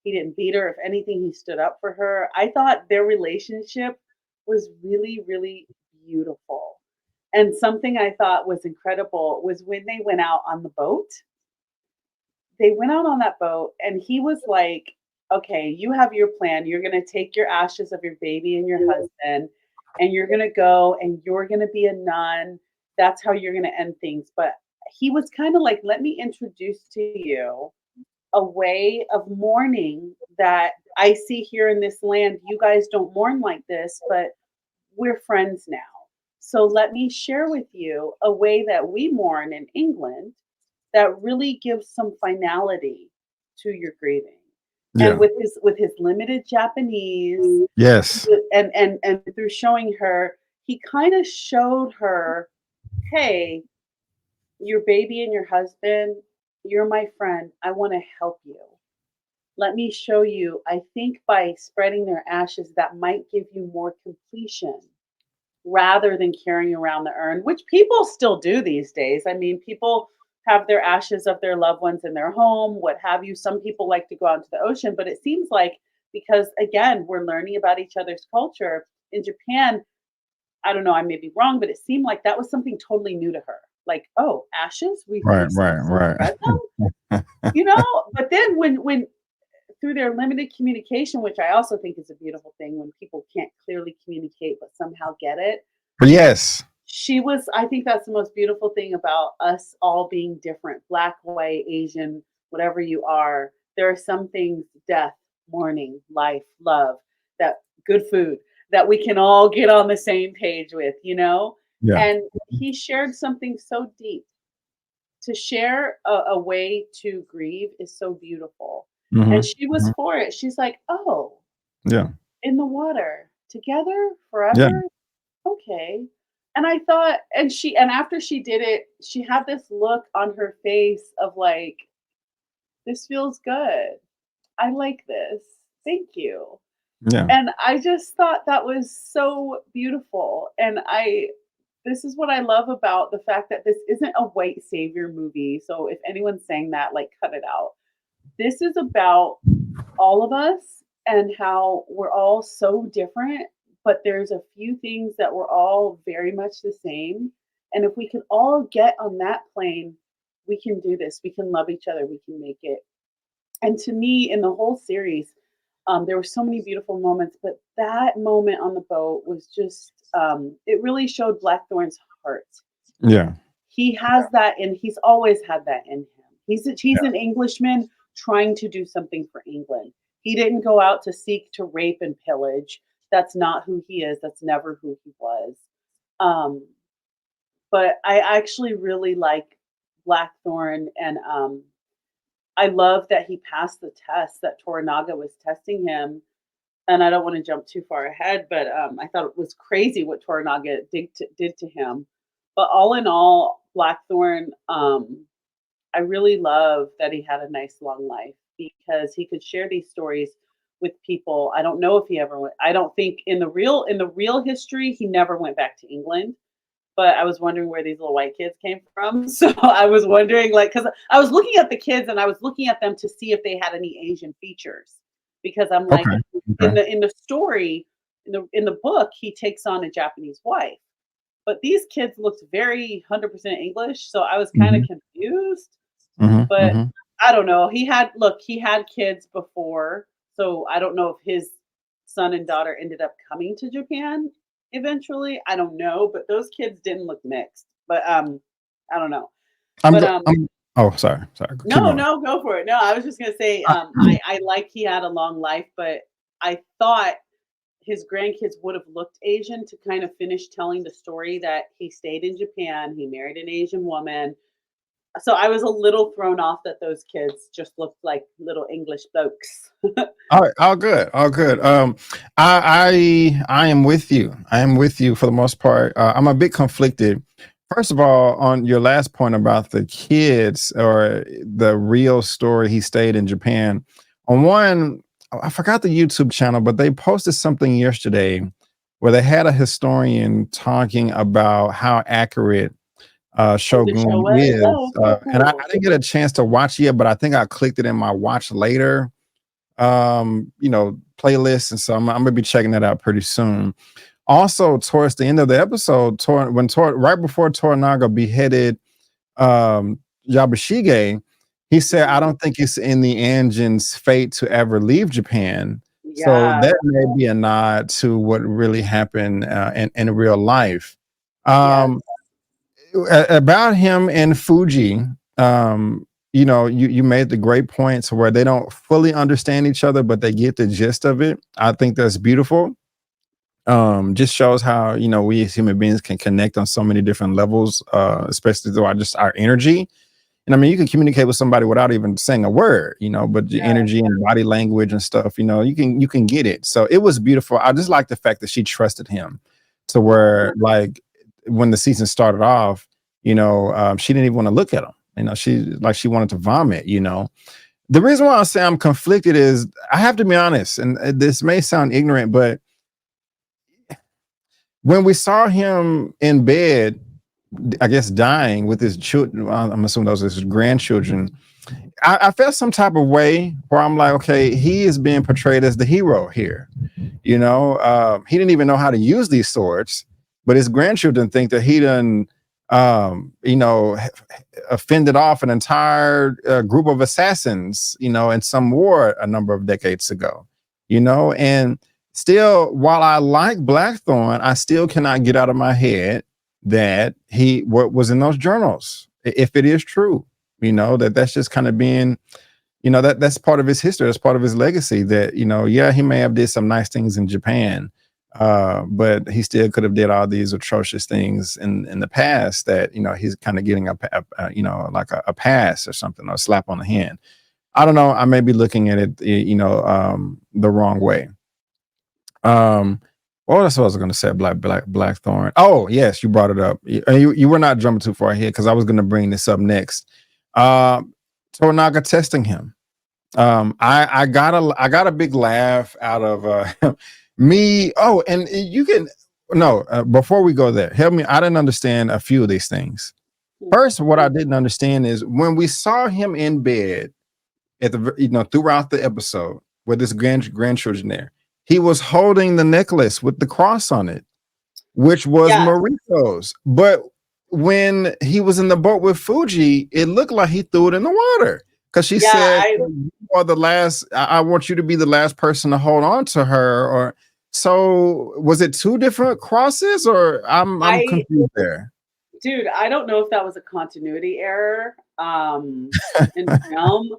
He didn't beat her. If anything, he stood up for her. I thought their relationship was really, really beautiful. And something I thought was incredible was when they went out on the boat. They went out on that boat, and he was like, "Okay, you have your plan. You're going to take your ashes of your baby and your husband, and you're going to go and you're going to be a nun. That's how you're going to end things." But he was kind of like, "Let me introduce to you a way of mourning that I see here in this land. You guys don't mourn like this, but we're friends now. So let me share with you a way that we mourn in England that really gives some finality to your grieving." And Yeah. with his limited Japanese, Yes. and through showing her, he kind of showed her, "Hey, your baby and your husband, you're my friend. I want to help you. Let me show you. I think by spreading their ashes, that might give you more completion rather than carrying around the urn," which people still do these days. I mean, people have their ashes of their loved ones in their home, what have you. Some people like to go out into the ocean, but it seems like, because again, we're learning about each other's culture in Japan. I don't know, I may be wrong, but it seemed like that was something totally new to her. Like, oh, ashes, we Right, right, right. spread them, you know. But then when through their limited communication, which I also think is a beautiful thing when people can't clearly communicate but somehow get it. Yes. She was, I think that's the most beautiful thing about us all being different, black, white, Asian, whatever you are. There are some things, death, mourning, life, love, that good food, that we can all get on the same page with, you know? Yeah. And he shared something so deep. To share a way to grieve is so beautiful. And Hmm. she was for it. She's like, "Oh, Yeah. in the water, together, Yeah. forever? Okay." And I thought, and after she did it, she had this look on her face of like, "This feels good. I like this. Thank you." Yeah. And I just thought that was so beautiful. And this is what I love about the fact that this isn't a white savior movie. So if anyone's saying that, like, cut it out. This is about all of us and how we're all so different, but there's a few things that we're all very much the same. And if we can all get on that plane, we can do this. We can love each other. We can make it. And to me, in the whole series, there were so many beautiful moments, but that moment on the boat was just, it really showed Blackthorn's heart. Yeah. He has that, and he's always had that in him. He's Yeah. an Englishman trying to do something for England. He didn't go out to seek to rape and pillage. That's not who he is. That's never who he was. Um, but I actually really like Blackthorn, and I love that he passed the test that Toranaga was testing him. And I don't want to jump too far ahead, but I thought it was crazy what Toranaga did to him. But all in all, Blackthorn, I really love that he had a nice long life because he could share these stories with people. I don't know if he ever went. I don't think in the real history he never went back to England. But I was wondering where these little white kids came from. So I was wondering, like, because I was looking at the kids and I was looking at them to see if they had any Asian features, because I'm like, Okay. in Okay. the story, in the book, he takes on a Japanese wife, but these kids looked very 100% English, so I was kind of Hmm. confused. Hmm. But Hmm. I don't know. He had kids before, so I don't know if his son and daughter ended up coming to Japan eventually. I don't know, but those kids didn't look mixed. But I don't know. I'm But go. I'm. Oh, sorry. Sorry. Keep no, going. no, go for it. No, I was just gonna say, Uh, I like he had a long life, but I thought his grandkids would have looked Asian to kind of finish telling the story that he stayed in Japan, he married an Asian woman. So I was a little thrown off that those kids just looked like little English folks. All right, all good, all good. I am with you. I am with you for the most part. I'm a bit conflicted. First of all, on your last point about the kids or the real story, he stayed in Japan. On one, I forgot the YouTube channel, but they posted something yesterday where they had a historian talking about how accurate Oh, the show Shogun was? is, Oh, okay, and I cool. didn't get a chance to watch it yet, but I think I clicked it in my watch later playlist, and so I'm gonna be checking that out pretty soon. Also, towards the end of the episode, right before Toranaga beheaded Yabushige, he said, "I Mhm. don't think it's in the Anjin's fate to ever leave Japan." So Yeah, that may be a nod to what really happened in real life. yes. Um, about him and Fuji, you made the great points where they don't fully understand each other, but they get the gist of it. I think that's beautiful. Just shows how we as human beings can connect on so many different levels, especially through just our energy. And I mean, you can communicate with somebody without even saying a word, but the Yeah. energy and body language and stuff, you can get it. So it was beautiful. I just like the fact that she trusted him to where, like, when the season started off, she didn't even want to look at him. She wanted to vomit. The reason why I say I'm conflicted is I have to be honest, and this may sound ignorant, but when we saw him in bed, I guess dying with his children, I'm assuming those are his grandchildren. I felt some type of way where I'm like, okay, he is being portrayed as the hero here. He didn't even know how to use these swords, but his grandchildren think that he done, offended off an entire group of assassins, in some war a number of decades ago. And still, while I like Blackthorne, I still cannot get out of my head that what was in those journals, if it is true, that's just kind of being, that's part of his history, that's part of his legacy, that yeah, he may have did some nice things in Japan, but he still could have did all these atrocious things in the past, that he's kind of getting like a pass or something, or a slap on the hand. I don't know, I may be looking at it the wrong way. What else was I going to say? Blackthorn. Oh yes, you brought it up. You were not jumping too far ahead, because I was going to bring this up next. um Toranaga testing him. I got a big laugh out of me. Oh, and you can no. Before we go there, help me. I didn't understand a few of these things. First, what I didn't understand is when we saw him in bed throughout the episode with his grandchildren there, he was holding the necklace with the cross on it, which was Yes. Mariko's. But when he was in the boat with Fuji, it looked like he threw it in the water, because she Yeah, said, I "You are the last. I want you to be the last person to hold on to her." Or so, was it two different crosses, or I'm I confused there. dude, I don't know if that was a continuity error, in film.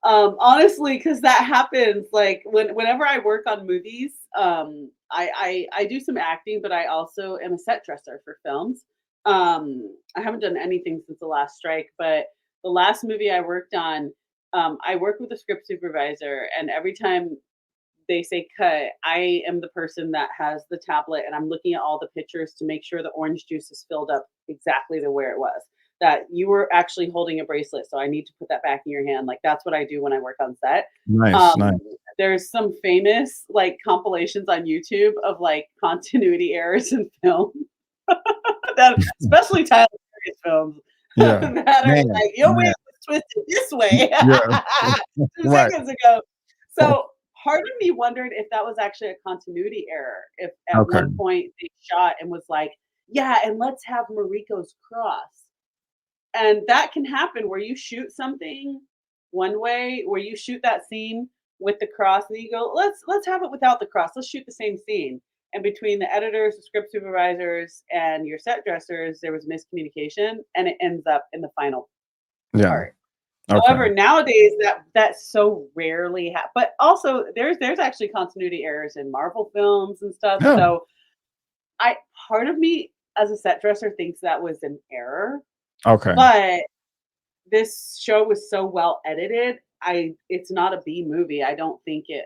Honestly, because that happens, like, whenever I work on movies, I do some acting, but I also am a set dresser for films. I haven't done anything since The Last Strike, but the last movie I worked on, I work with a script supervisor, and every time they say cut, I am the person that has the tablet and I'm looking at all the pictures to make sure the orange juice is filled up exactly the where it was. That you were actually holding a bracelet, so I need to put that back in your hand. Like that's what I do when I work on set. Nice, Um, nice. there's some famous like compilations on YouTube of like continuity errors in film that, especially Tyler Perry's films, Yeah, that are man, like your wig man. was twisted this way Yeah, 2 right. seconds ago. So part of me wondered if that was actually a continuity error. If at Okay. one point they shot and was like, yeah, and let's have Mariko's cross. And that can happen where you shoot something one way, where you shoot that scene with the cross, and you go, let's have it without the cross. Let's shoot the same scene. And between the editors, the script supervisors, and your set dressers, there was miscommunication, and it ends up in the final Yeah. part. Okay. However, nowadays that so rarely but also there's actually continuity errors in Marvel films and stuff. Yeah. So I part of me as a set dresser thinks that was an error, Okay. but this show was so well edited. It's not a B movie. I don't think it.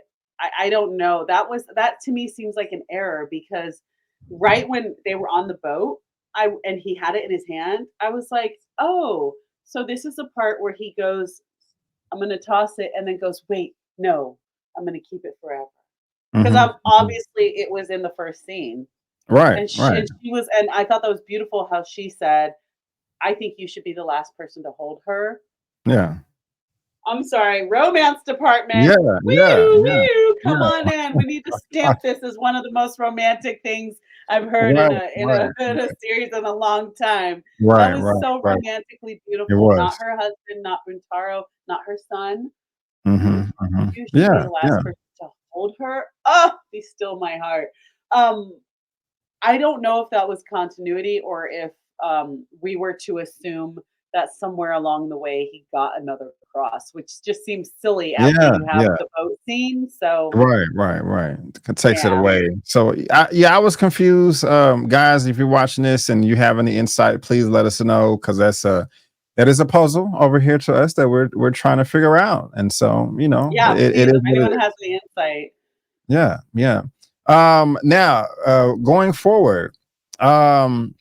I don't know. That to me seems like an error because right when they were on the boat, and he had it in his hand, I was like, oh, so this is the part where he goes, I'm gonna toss it, and then goes, wait, no, I'm gonna keep it forever. Because Hmm. obviously it was in the first scene, Right. and Right. she was, and I thought that was beautiful how she said, I think you should be the last person to hold her. Yeah. I'm sorry, romance department. Yeah. Yeah. Wee Yeah. wee, come Yeah. on in. We need to stamp this as one of the most romantic things I've heard Right. in a Right. in a series in a long time. That Right. was Right. so Right. romantically It beautiful. Not was. her husband, not Buntaro, not her son. Hmm. Hmm. You should be Yeah. the last Yeah. person to hold her. Oh, be still my heart. Um, I don't know if that was continuity or if we were to assume that somewhere along the way he got another cross, which just seems silly after Yeah. you have Yeah. the boat scene. So Right, right, right. It takes it yeah, away. So, I was confused. Guys, if you're watching this and you have any insight, please let us know because that is a puzzle over here to us that we're trying to figure out. And so, yeah. it Please, is if what it anyone is. has any insight, Yeah, yeah. Now, going forward, um,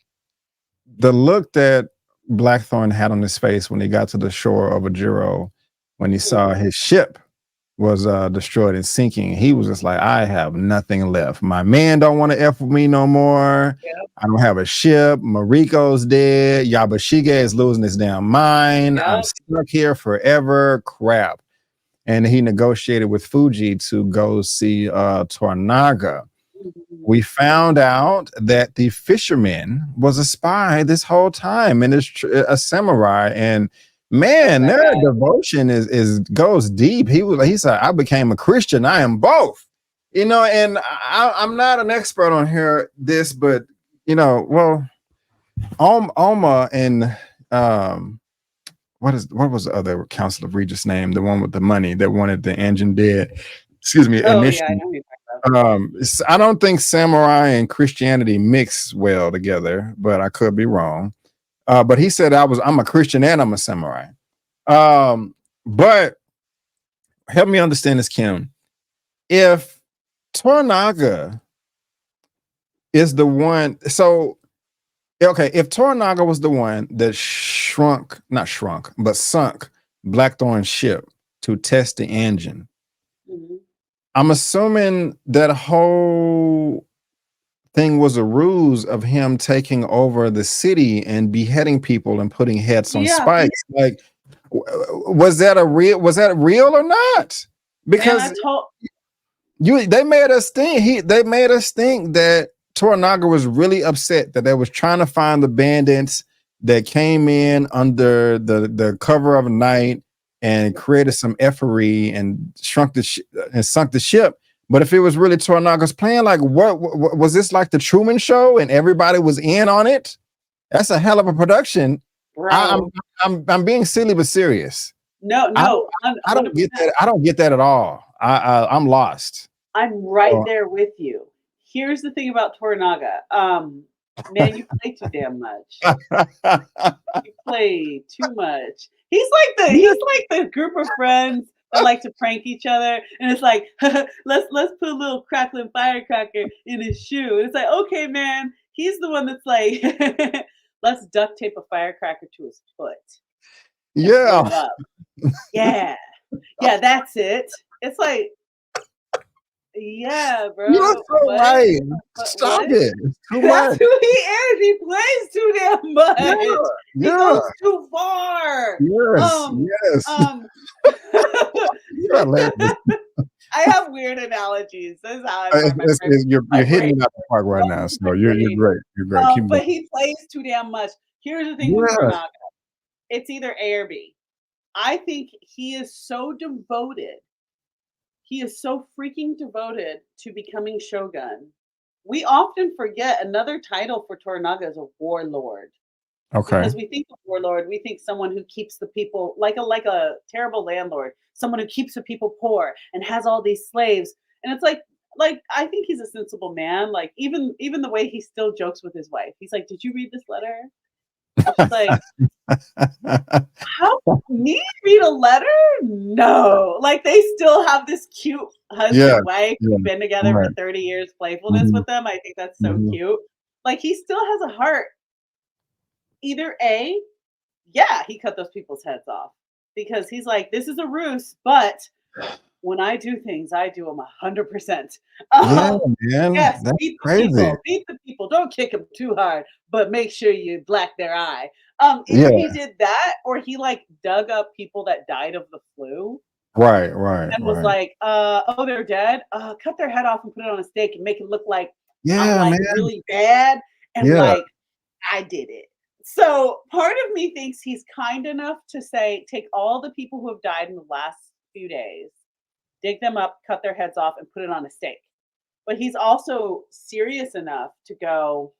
the look that Blackthorne had on his face when he got to the shore of Ajiro, when he saw mhm, his ship was destroyed and sinking. He was just like, I have nothing left. My man don't want to F with me no more. yep, I don't have a ship. Mariko's dead. Yabushige is losing his damn mind. I'm yep, stuck here forever. Crap. And he negotiated with Fuji to go see Toranaga. mhm, We found out that the fisherman was a spy this whole time and is a samurai. And love man, that their guy. devotion is goes deep. He said, I became a Christian. I am both. And I'm not an expert on here this, but well, Oma and what was the other council of regents name? The one with the money that wanted the engine dead. Excuse me, Oh yeah, I initially. know who you're talking I don't think samurai and Christianity mix well together, but I could be wrong. But he said I'm a Christian and I'm a samurai. But help me understand this, Kim. If Toranaga is the one, so okay, if Toranaga was the one that not shrunk, but sunk Blackthorn's ship to test the engine, about. Mhm. I'm assuming that whole thing was a ruse of him taking over the city and beheading people and putting heads on Yeah, spikes. Like, was that real or not? man, Because told. they made us think that Toranaga was really upset that they was trying to find the bandits that came in under the cover of night and created some effery and sunk the ship. But if it was really Toranaga's plan, like what was this, like the Truman Show and everybody was in on it? That's a hell of a production. I, I'm Bro. I'm being silly but serious. No, I don't no, I don't get 100%. that. I don't get that at all. I'm lost. I'm right So, there with you. Here's the thing about Toranaga. Man, you play too damn much. You play too much. yeah, He's like the group of friends that like to prank each other, and it's like let's put a little crackling firecracker in his shoe. And it's like, okay, man, he's the one that's like, let's duct tape a firecracker to his foot and blow yeah. it up. Yeah, yeah, that's it. It's like, yeah, You're bro. so What? right. What Stop is it. It's too That's much. who he is. He plays too damn Yeah, much. He yeah. goes too far. Yes, Um, yes. um. You're hilarious. I have weird analogies. This is how I my You're hitting brain it out the park right now. runs my So you're brain. great. You're great. Keep going. But he plays too damn much. Here's the thing with Yeah. Tornado. It's either A or B. I think he is so devoted. He is so freaking devoted to becoming Shogun. We often forget another title for Toranaga is a warlord. Okay. Because we think of warlord, we think someone who keeps the people like a terrible landlord, someone who keeps the people poor and has all these slaves. And it's like I think he's a sensible man. Like even the way he still jokes with his wife. He's like, "Did you read this letter?" And she's like, "How me read a letter? No." Like they still have this cute Yeah. husband wife Yeah. who've been together for Right. 30 years, playfulness Mhm. with them. I think that's so Mhm. cute. Like he still has a heart. Either A, yeah, he cut those people's heads off because he's like, this is a ruse, but when I do things, I do them 100%. Yeah, Um, man. yes, That's crazy. beat the people, don't kick them too hard, but make sure you black their eye. Either Yeah. he did that or he like dug up people that died of the flu Right, right, and was right. like, oh, they're dead. Cut their head off and put it on a stake and make it look like I'm Yeah, like man. really bad and Yeah. like I did it. So part of me thinks he's kind enough to say, take all the people who have died in the last few days, dig them up, cut their heads off, and put it on a stake. But he's also serious enough to go,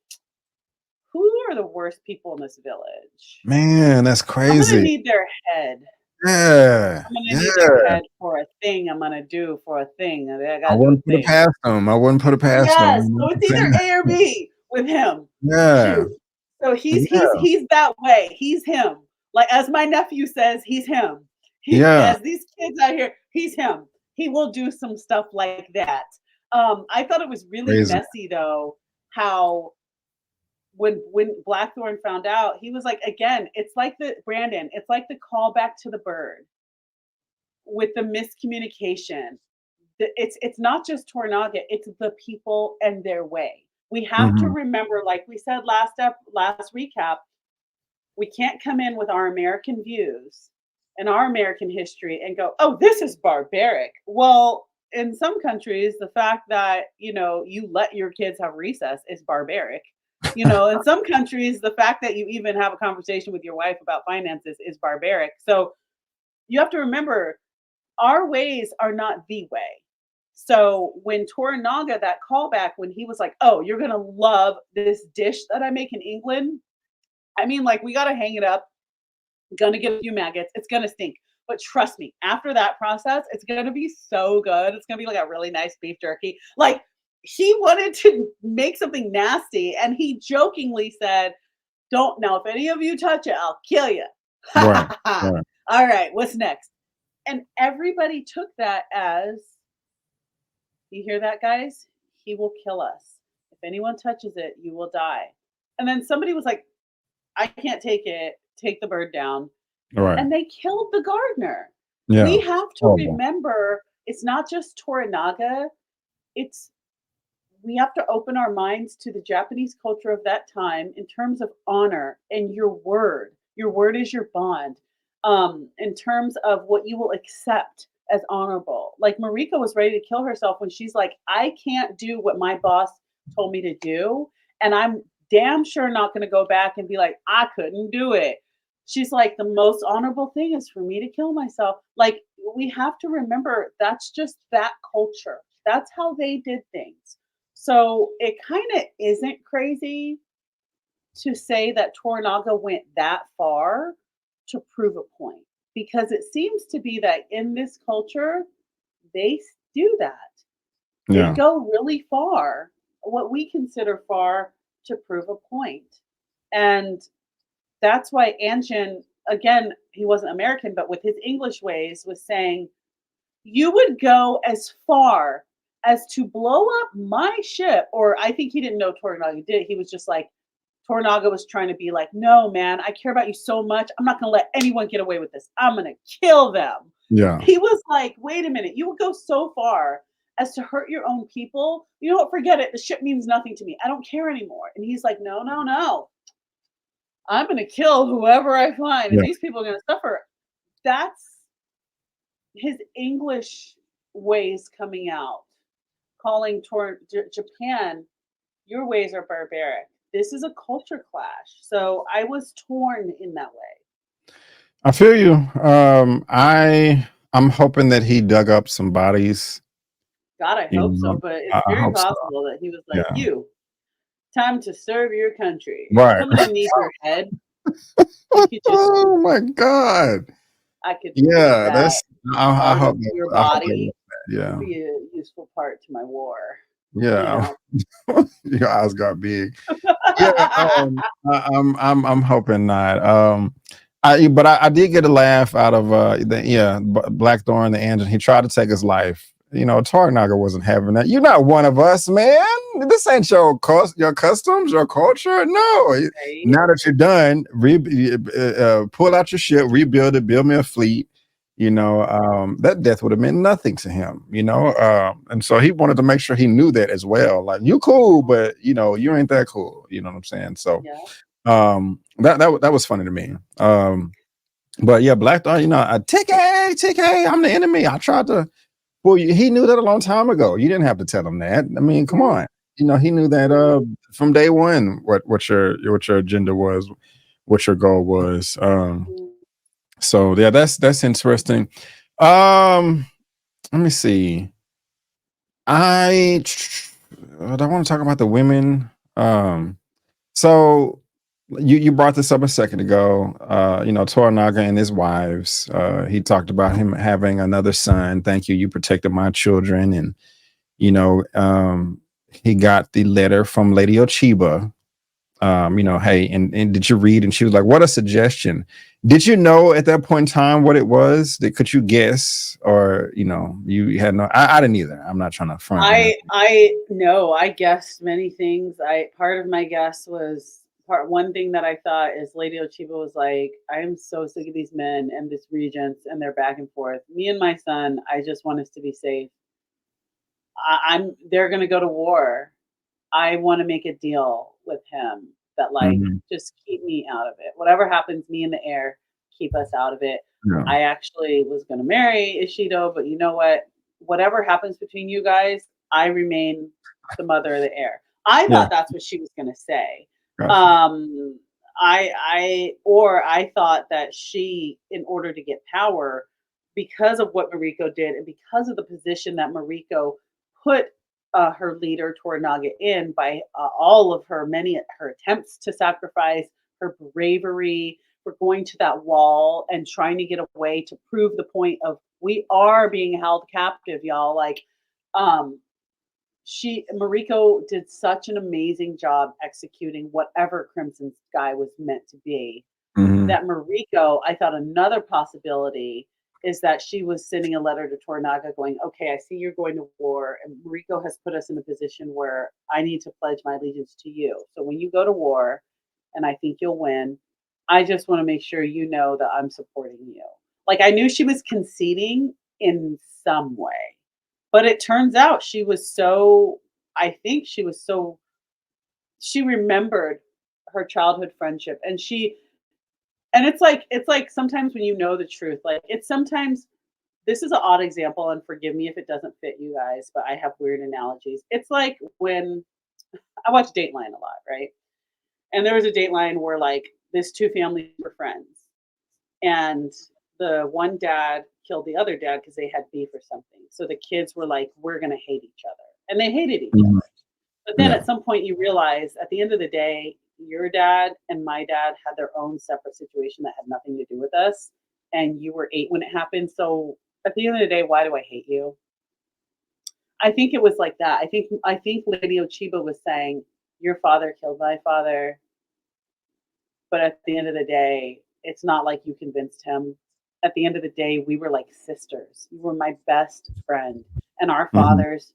who are the worst people in this village? Man, that's I'm gonna crazy. need their head. Yeah. I'm gonna need their Yeah. head for a thing I'm gonna do for a thing. I I gotta do a wouldn't put it thing. past them. I wouldn't put it past them. Yes, You know so what it's I'm either saying? A or B with him. Yeah. Shoot. So he's he's Yeah. he's that way. He's him. Like as my nephew says, he's him. He Yeah. as these kids out here, he's him. He will do some stuff like that. I thought it was really Crazy. messy though, how when Blackthorne found out, he was like, again, it's like the Brandon, it's like the callback to the bird with the miscommunication. It's not just Toranaga, it's the people and their way. We have to Mhm. remember, like we said last recap, we can't come in with our American views and our American history and go, "Oh, this is barbaric." Well, in some countries, the fact that, you let your kids have recess is barbaric. In some countries, the fact that you even have a conversation with your wife about finances is barbaric. So, you have to remember our ways are not the way. So when Toranaga, that callback, when he was like, "Oh, you're gonna love this dish that I make in England." I mean, like, we gotta hang it up. Gonna get a few maggots. It's gonna stink. But trust me, after that process, it's gonna be so good. It's gonna be like a really nice beef jerky. Like he wanted to make something nasty, and he jokingly said, "Don't now. If any of you touch it, I'll kill you." Ha Right. ha ha. Right. All right, what's next? And everybody took that as, you hear that, guys? He will kill us. If anyone touches it, you will die. And then somebody was like, I can't take it. Take the bird down. Right. And they killed the gardener. We Yeah. have to Horrible. remember it's not just Toranaga, it's we have to open our minds to the Japanese culture of that time in terms of honor and your word. Your word is your bond. In terms of what you will accept as honorable. Like Marika was ready to kill herself when she's like, I can't do what my boss told me to do. And I'm damn sure not going to go back and be like, I couldn't do it. She's like, the most honorable thing is for me to kill myself. Like, we have to remember that's just that culture. That's how they did things. So it kind of isn't crazy to say that Toranaga went that far to prove a point because it seems to be that in this culture, they do that. They Yeah. go really far, what we consider far, to prove a point. And that's why Anshin, again, he wasn't American, but with his English ways, was saying, you would go as far as to blow up my ship. Or I think he didn't know Toranaga did. He was just like, Toranaga was trying to be like, no, man, I care about you so much. I'm not going to let anyone get away with this. I'm going to kill them. Yeah. He was like, wait a minute. You would go so far as to hurt your own people. You know what? Forget it. The ship means nothing to me. I don't care anymore. And he's like, no, no, no. I'm going to kill whoever I find, and Yeah. these people are going to suffer. That's his English ways coming out, calling Japan, your ways are barbaric. This is a culture clash. So I was torn in that way. I feel you. I'm hoping that he dug up some bodies. God, I You hope so, know, but it's I very hope so. possible that he was like, Yeah. you, time to serve your country. Right. I'm going to need your head. You could just Oh my God. I could use Yeah, that that's I part hope of that your I hope that body was that. to Yeah. be a useful part to my war, you Yeah. know? Your eyes got big. Yeah, I'm hoping not. I did get a laugh out of Blackthorne, the engine. He tried to take his life. Toranaga wasn't having that. You're not one of us, man. This ain't your customs, your culture. No. Right? Now that you're done, pull out your ship, rebuild it, build me a fleet. That death would have meant nothing to him. And so he wanted to make sure he knew that as well. Like, you cool, but you ain't that cool. You know what I'm saying? So Yeah. that was funny to me. But yeah, Blackthorne, TK, I'm the enemy. I tried to. Well, he knew that a long time ago. You didn't have to tell him that. I mean, come Yeah. on. He knew that from day one what your agenda was, what your goal was. Mhm. So yeah, that's interesting. Let me see. I I want to talk about the women. So you brought this up a second ago. Toranaga and his wives. He talked about him having another son. Thank you. You protected my children, and he got the letter from Lady Ochiba. Hey, and did you read? And she was like, "What a suggestion." Did you know at that point in time what it was? Could you guess, or you had no? I didn't either. I'm not trying to front or nothing. I know, I guessed many things. I part of my guess was one thing that I thought is Lady Ochiba was like, I am so sick of these men and this regents and their back and forth. Me and my son, I just want us to be safe. They're gonna go to war. I want to make a deal with him that like Mhm. just keep me out of it. Whatever happens, me in the air, keep us out of it. Yeah. I actually was going to marry Ishido, but you know what? Whatever happens between you guys, I remain the mother of the heir. I Yeah. thought that's what she was going to say. Gotcha. Um, I thought that she, in order to get power, because of what Mariko did, and because of the position that Mariko put her leader Toranaga in by all of her attempts to sacrifice, her bravery for going to that wall and trying to get away to prove the point of we are being held captive, y'all. Like, um, she Mariko did such an amazing job executing whatever Crimson Sky was meant to be Mhm. that Mariko, I thought another possibility is that she was sending a letter to Toranaga going, okay, I see you're going to war, and Mariko has put us in a position where I need to pledge my allegiance to you. So when you go to war, and I think you'll win, I just want to make sure you know that I'm supporting you. Like I knew she was conceding in some way, but it turns out I think she remembered her childhood friendship and it's like sometimes when you know the truth, like it's sometimes this is an odd example, and forgive me if it doesn't fit you guys, but I have weird analogies. It's like when I watch Dateline a lot, right? And there was a Dateline where like these two families were friends, and the one dad killed the other dad because they had beef or something. So the kids were like, "We're gonna hate each other," and they hated each Mhm. other. But then Yeah. at some point you realize at the end of the day, your dad and my dad had their own separate situation that had nothing to do with us. And you were 8 when it happened. So at the end of the day, why do I hate you? I think it was like that. I think Lady Ochiba was saying, your father killed my father, but at the end of the day, it's not like you convinced him. At the end of the day, we were like sisters. You were my best friend. And our Mhm. fathers,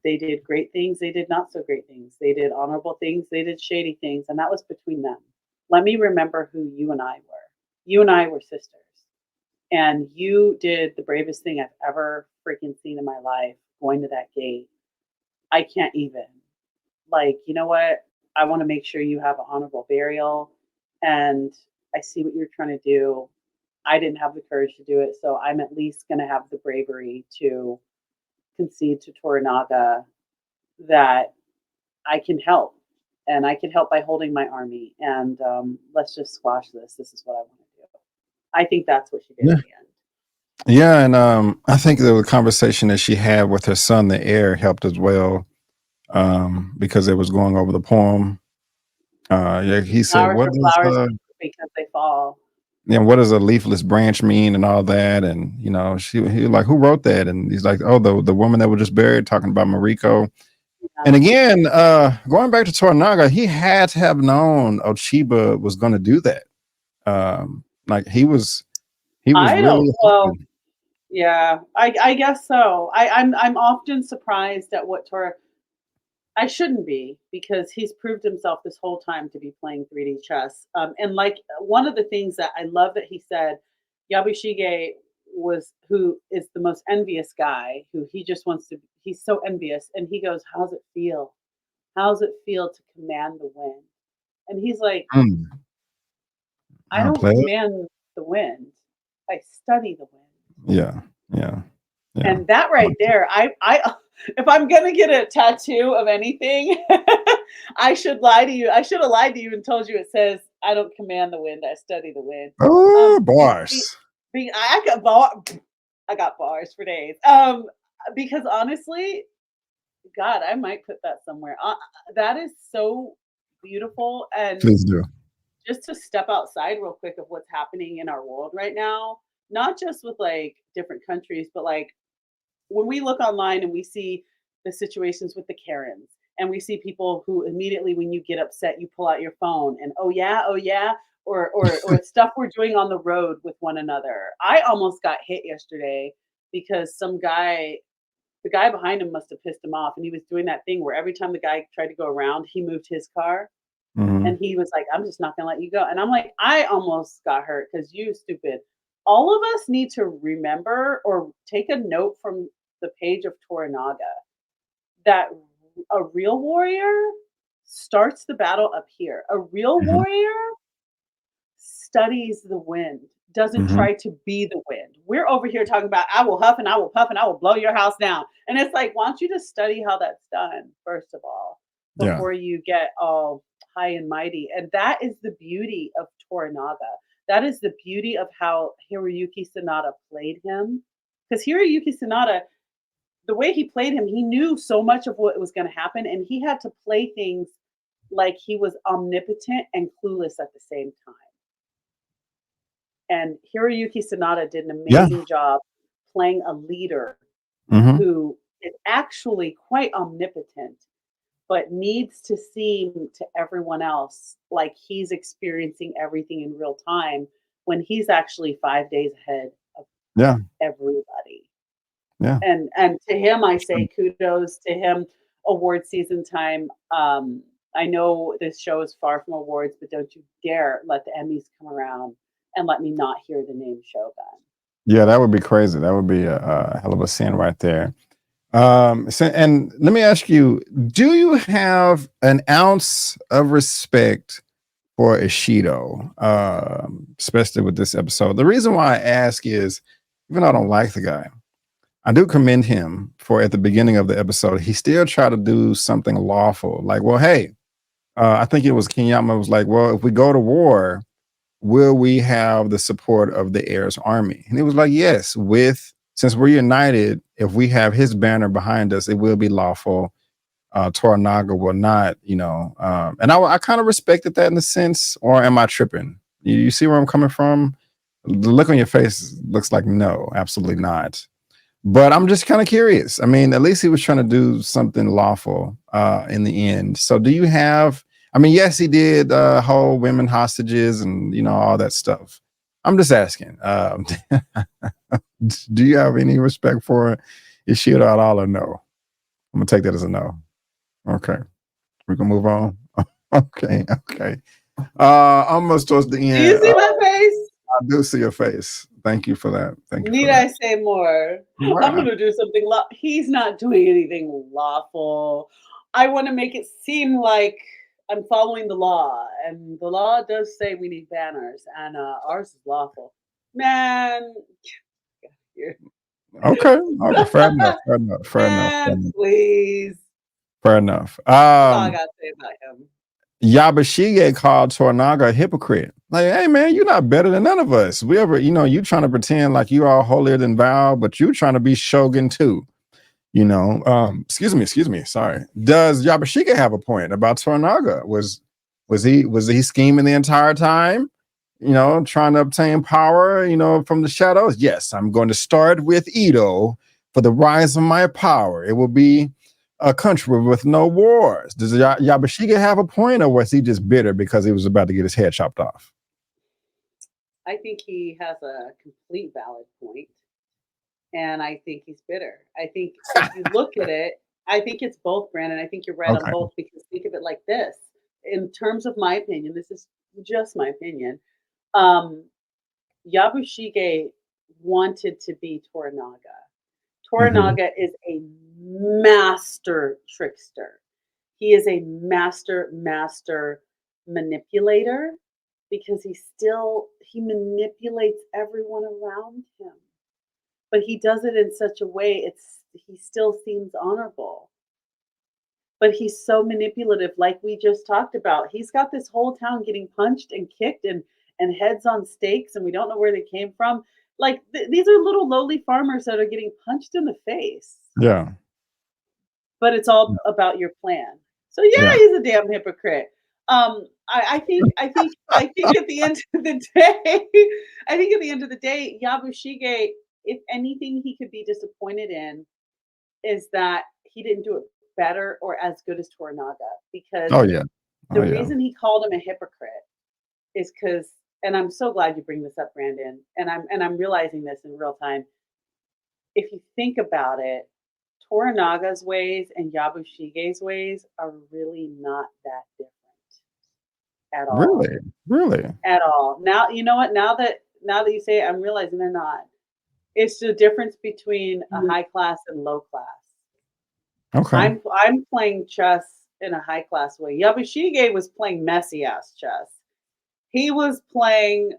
they did great things, they did not so great things. They did honorable things, they did shady things, and that was between them. Let me remember who you and I were. You and I were sisters. And you did the bravest thing I've ever freaking seen in my life, going to that gate. I can't even. Like, you know what? I want to make sure you have an honorable burial. And I see what you're trying to do. I didn't have the courage to do it. So I'm at least going to have the bravery to concede to Toranaga that I can help, and I can help by holding my army. And let's just squash this. This is what I want to do. I think that's what she did Yeah. at the end. Yeah, and I think the conversation that she had with her son, the heir, helped as well, because it was going over the poem. Yeah, he said, Flowers "What are does flowers because they fall. what does a leafless branch mean and all that?" And he was like, "Who wrote that?" And he's like, "Oh, the woman that was just buried," talking about Mariko. And Yeah. again, going back to Toranaga, he had to have known Ochiba was going to do that. Like he was I don't. really Well, hoping. yeah, I guess so. I'm often surprised at what Tora. I shouldn't be because he's proved himself this whole time to be playing 3D chess. And like one of the things that I love that he said, Yabushige was who is the most envious guy who he just wants to. He's so envious, and he goes, "How's it feel? How's it feel to command the wind?" And he's like, Mm, "I don't play it. command the wind. I study the wind." Yeah, yeah, yeah. And that right there, I if I'm gonna get a tattoo of anything, I should lie to you. I should have lied to you and told you it says, "I don't command the wind, I study the wind." Oh, Be be bars. I got bars for days. Because honestly, God, I might put that somewhere. That is so beautiful, and Please do. just to step outside real quick of what's happening in our world right now, not just with, like, different countries, but, like, when we look online and we see the situations with the Karens, and we see people who immediately when you get upset, you pull out your phone and, oh yeah," or stuff we're doing on the road with one another. I almost got hit yesterday because the guy behind him must have pissed him off, and he was doing that thing where every time the guy tried to go around, he moved his car, Mhm. and he was like, "I'm just not gonna let you go." And I'm like, "I almost got hurt because you stupid." All of us need to remember or take a note from the page of Toranaga that a real warrior starts the battle up here. A real Mhm. warrior studies the wind, doesn't Mhm. try to be the wind. We're over here talking about I will huff and I will puff and I will blow your house down. And it's like, why don't you just study how that's done, first of all, Yeah. before you get all high and mighty? And that is the beauty of Toranaga. That is the beauty of how Hiroyuki Sanada played him. Because Hiroyuki Sanada, the way he played him, he knew so much of what was going to happen, and he had to play things like he was omnipotent and clueless at the same time. And Hiroyuki Sanada did an Yeah. amazing job playing a leader Mhm. who is actually quite omnipotent, but needs to seem to everyone else like he's experiencing everything in real time when he's actually 5 days ahead of Yeah. everybody. Yeah. And to him, I True. say kudos to him. Award season time. I know this show is far from awards, but don't you dare let the Emmys come around and let me not hear the name Shogun. Yeah, that would be crazy. That would be a hell of a sin right there. And let me ask you, do you have an ounce of respect for Ishido, especially with this episode? The reason why I ask is, even though I don't like the guy, I do commend him for at the beginning of the episode, he still tried to do something lawful. Like, well, hey, I think it was Kenyama was like, well, if we go to war, will we have the support of the heir's army? And it was like, yes, since we're united, if we have his banner behind us, it will be lawful. Toranaga will not, and I kind of respected that in a sense, or am I tripping? You see where I'm coming from? The look on your face looks like no, absolutely not. But I'm just kind of curious. I mean, at least he was trying to do something lawful in the end. So do you have, I mean, yes, he did hold women hostages and, all that stuff. I'm just asking, do you have any respect for Ishida at all or no? I'm going to take that as a no. Okay. We can move on. Okay. Okay. Almost towards the Do end. you see my face? I do see your face. Thank you for that. Thank you for Need that. I say more? I'm Wow. gonna do something he's not doing anything lawful. I wanna make it seem like I'm following the law, and the law does say we need banners, and, ours is lawful. Man, get here. Okay. Okay. Fair enough. Fair enough. Fair enough. Fair Man, enough. please. Fair enough. That's all I gotta say about him. Yabushige called Toranaga a hypocrite. Like, hey man, you're not better than none of us. We ever, you trying to pretend like you are holier than thou, but you trying to be Shogun too. Excuse me, sorry. Does Yabushige have a point about Toranaga? Was he scheming the entire time? Trying to obtain power, from the shadows. Yes, I'm going to start with Edo for the rise of my power. It will be a country with no wars. Does Yabushige have a point, or was he just bitter because he was about to get his head chopped off? I think he has a complete valid point, and I think he's bitter. I think if you look at it, I think it's both, Brandon. I think you're right on Okay. both because think of it like this. In terms of my opinion, this is just my opinion. Um, Yabushige wanted to be Toranaga. Hmm. Toranaga is a master trickster. He is a master manipulator because he manipulates everyone around him. But he does it in such a way he still seems honorable. But he's so manipulative, like we just talked about. He's got this whole town getting punched and kicked and heads on stakes, and we don't know where they came from. Like these are little lowly farmers that are getting punched in the face, Yeah. but it's all about your plan. So yeah, Yeah. he's a damn hypocrite. I think at the end of the day, I think at the end of the day, Yabushige, if anything, he could be disappointed in is that he didn't do it better or as good as Toranaga because Oh yeah. Oh the yeah. reason he called him a hypocrite is because, and I'm so glad you bring this up, Brandon, and I'm realizing this in real time. If you think about it, Toranaga's ways and Yabushige's ways are really not that different at all. Really, really. At all. Now you know what? Now that you say it, I'm realizing they're not. It's the difference between a high class and low class. Okay. I'm playing chess in a high class way. Yabushige was playing messy ass chess. He was playing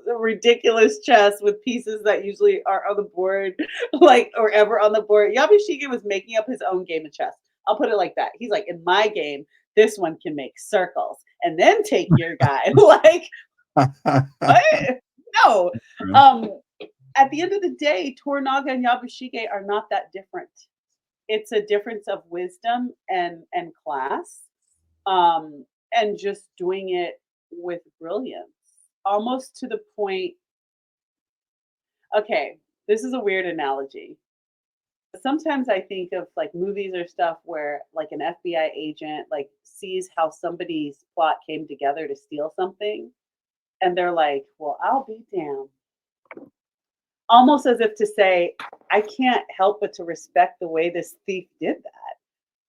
ridiculous chess with pieces that usually are on the board, like or ever on the board. Yabushige was making up his own game of chess. I'll put it like that. He's like, in my game, this one can make circles and then take your guy. Like, what? No. Um, at the end of the day, Toranaga and Yabushige are not that different. It's a difference of wisdom and class, and just doing it with brilliance, almost to the point. Okay, this is a weird analogy. Sometimes I think of like movies or stuff where like an FBI agent like sees how somebody's plot came together to steal something, and they're like, "Well, I'll be damned." Almost as if to say, "I can't help but to respect the way this thief did that."